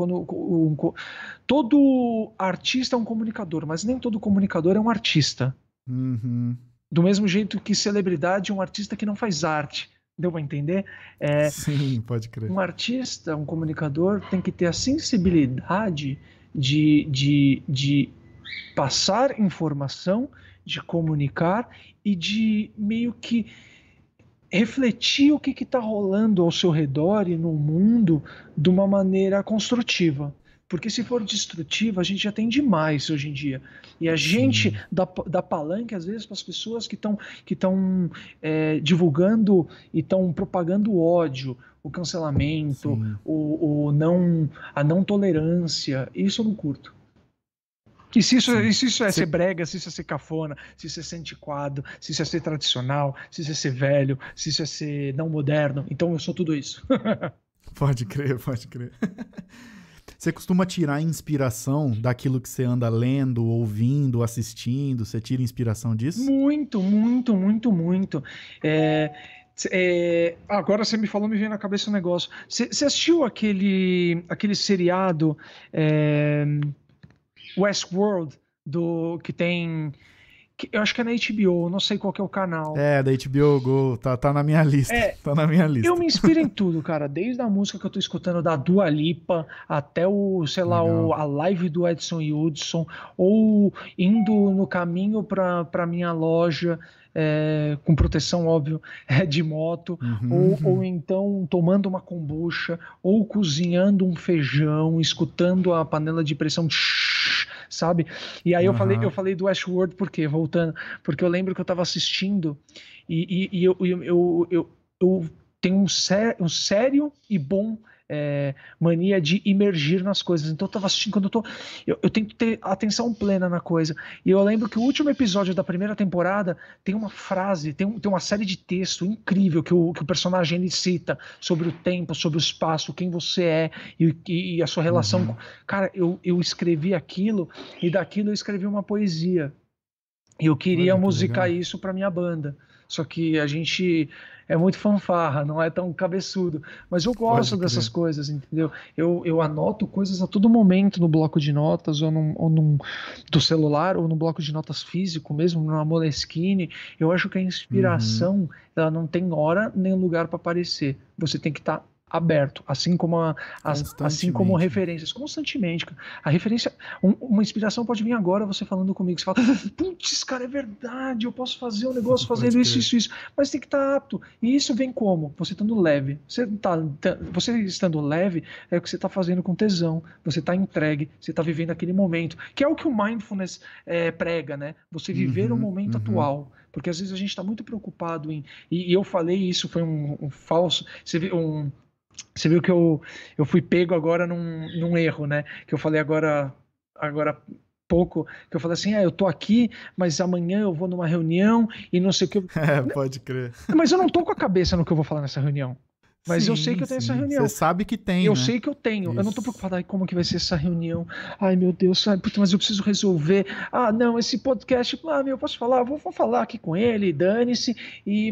todo artista é um comunicador, mas nem todo comunicador é um artista. Uhum. Do mesmo jeito que celebridade é um artista que não faz arte. Deu para entender? É, Sim, pode crer. um artista, um comunicador, tem que ter a sensibilidade de passar informação, de comunicar e de meio que refletir o que está rolando ao seu redor e no mundo de uma maneira construtiva. Porque se for destrutiva, a gente já tem demais hoje em dia. E a gente Sim, dá palanque, às vezes, para as pessoas que estão divulgando e estão propagando o ódio, o cancelamento, sim. a não tolerância. Isso eu não curto. Sim. Se isso é ser Você brega, se isso é ser cafona, se isso é ser antiquado, se isso é ser tradicional, se isso é ser velho, se isso é ser não moderno. Então eu sou tudo isso. pode crer, pode crer. Você costuma tirar inspiração daquilo que você anda lendo, ouvindo, assistindo? Você tira inspiração disso? Muito, muito, muito, muito. É, agora você me falou, me veio na cabeça um negócio. Você assistiu aquele seriado Westworld, que tem. Eu acho que é na HBO, não sei qual que é o canal. É, da HBO Go, tá na minha lista. É, Tá na minha eu lista. me inspiro em tudo, cara. Desde a música que eu tô escutando da Dua Lipa, até sei lá, Legal. a live do Edson Hudson, ou indo no caminho para minha loja, com proteção, óbvio, de moto, ou Uhum. então tomando uma kombucha, ou cozinhando um feijão, escutando a panela de pressão, sabe? E aí eu Aham. falei do Westworld, por quê? Voltando, porque eu lembro que eu tava assistindo e eu tenho um sério e bom mania de imergir nas coisas. Então eu tava assistindo, eu tenho que ter atenção plena na coisa. E eu lembro que o último episódio da primeira temporada tem uma frase, tem uma série de texto incrível que o personagem ele cita sobre o tempo, sobre o espaço, quem você é e a sua relação com... Uhum. Cara, eu escrevi aquilo e daquilo eu escrevi uma poesia. E eu queria Olha que musicar legal. isso para minha banda. Só que a gente é muito fanfarra, não é tão cabeçudo. Mas eu gosto dessas coisas, entendeu? Eu anoto coisas a todo momento no bloco de notas, do celular, ou no bloco de notas físico mesmo, na Moleskine. Eu acho que a inspiração, ela não tem hora nem lugar para aparecer. Você tem que estar aberto, assim como referências, constantemente. A referência, uma inspiração pode vir agora, você falando comigo, você fala, putz, cara, é verdade, eu posso fazer um negócio fazendo isso, mas tem que estar apto. E isso vem como? Você estando leve. Você estando leve é o que você está fazendo com tesão, você está entregue, você está vivendo aquele momento, que é o que o mindfulness prega, né? Você viver o momento atual. Porque às vezes a gente está muito preocupado e eu falei isso, foi um falso. Você viu que eu fui pego agora num erro, né? Que eu falei agora pouco, que eu falei assim, eu tô aqui, mas amanhã eu vou numa reunião e não sei o que. Pode crer. Mas eu não tô com a cabeça no que eu vou falar nessa reunião. Mas eu sei que eu tenho essa reunião. Você sabe que tem, eu né? sei que eu tenho. Isso. Eu não tô preocupado, como que vai ser essa reunião? Ai, meu Deus, mas eu preciso resolver. Não, esse podcast, eu posso falar? Vou falar aqui com ele, dane-se.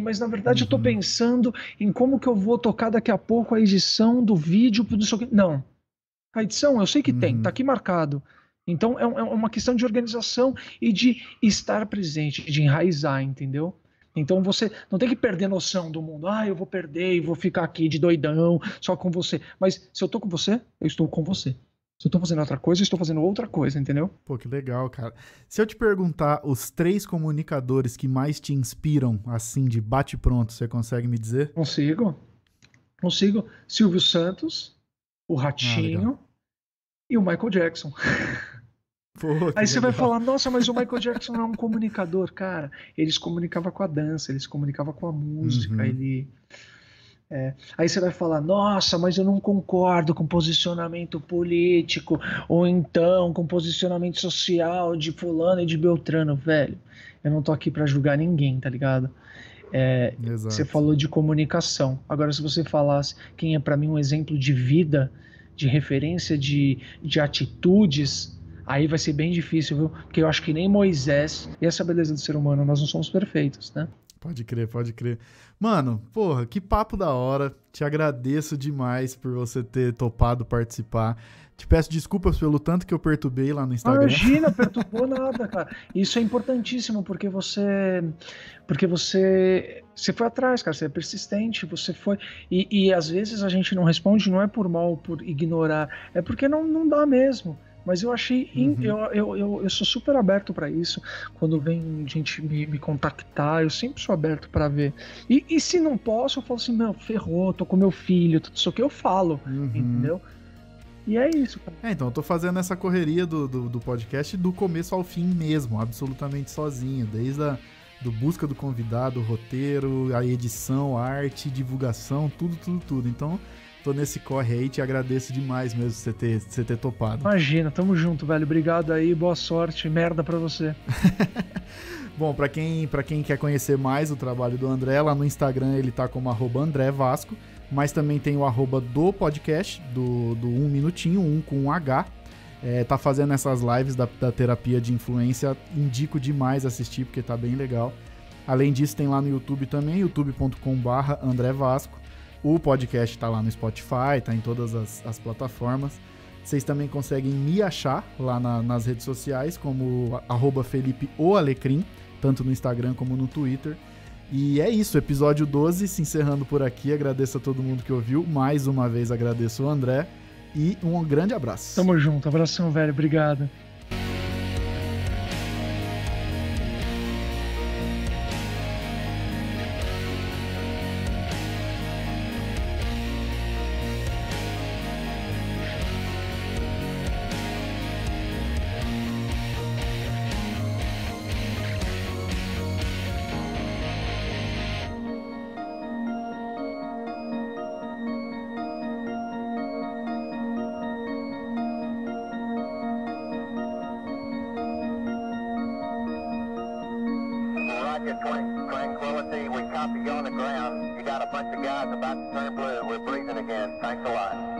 Mas na verdade eu tô pensando em como que eu vou tocar daqui a pouco a edição do vídeo. Não. A edição, eu sei que tem, tá aqui marcado. Então é uma questão de organização e de estar presente, de enraizar, entendeu? Então você não tem que perder noção do mundo. Eu vou perder e vou ficar aqui de doidão só com você. Mas se eu tô com você, eu estou com você. Se eu tô fazendo outra coisa, eu estou fazendo outra coisa, entendeu? Pô, que legal, cara. Se eu te perguntar os 3 comunicadores que mais te inspiram, assim, de bate-pronto, você consegue me dizer? Consigo. Silvio Santos, o Ratinho e o Michael Jackson. Pô, aí você vai falar, nossa, mas o Michael Jackson não é um comunicador. Cara, ele se comunicava com a dança, ele se comunicava com a música, Aí você vai falar, nossa, mas eu não concordo com posicionamento político, ou então com posicionamento social de fulano e de Beltrano. Velho, eu não tô aqui pra julgar ninguém, tá ligado? Você falou de comunicação. Agora, se você falasse quem é pra mim um exemplo de vida, de referência, de atitudes... aí vai ser bem difícil, viu? Porque eu acho que nem Moisés e essa beleza do ser humano, nós não somos perfeitos, né? Pode crer. Mano, porra, que papo da hora. Te agradeço demais por você ter topado participar. Te peço desculpas pelo tanto que eu perturbei lá no Instagram. Imagina, perturbou nada, cara. Isso é importantíssimo, porque você foi atrás, cara, você é persistente, você foi... E às vezes a gente não responde, não é por mal, por ignorar, é porque não dá mesmo. Mas eu achei, eu sou super aberto para isso. Quando vem gente me contactar, eu sempre sou aberto para ver. E se não posso, eu falo assim, ferrou, tô com meu filho, tudo isso que eu falo, entendeu? E é isso, cara. Então, eu tô fazendo essa correria do podcast do começo ao fim mesmo, absolutamente sozinho, desde do busca do convidado, o roteiro, a edição, a arte, divulgação, tudo. Então... tô nesse corre aí, te agradeço demais mesmo você ter topado. Imagina, tamo junto, velho. Obrigado aí, boa sorte, merda pra você. Bom, pra quem quer conhecer mais o trabalho do André, lá no Instagram ele tá como @AndréVasco, mas também tem o @ do podcast, do 1 minutinho, 1 com um H. Tá fazendo essas lives da terapia de influência, indico demais assistir, porque tá bem legal. Além disso, tem lá no YouTube também, youtube.com/AndréVasco. O podcast tá lá no Spotify, tá em todas as plataformas. Vocês também conseguem me achar lá nas redes sociais, como @FelipeOAlecrim, tanto no Instagram como no Twitter. E é isso, episódio 12 se encerrando por aqui. Agradeço a todo mundo que ouviu. Mais uma vez agradeço o André. E um grande abraço. Tamo junto, abração, velho. Obrigado. Tranquility, we copy you on the ground. You got a bunch of guys about to turn blue. We're breathing again. Thanks a lot.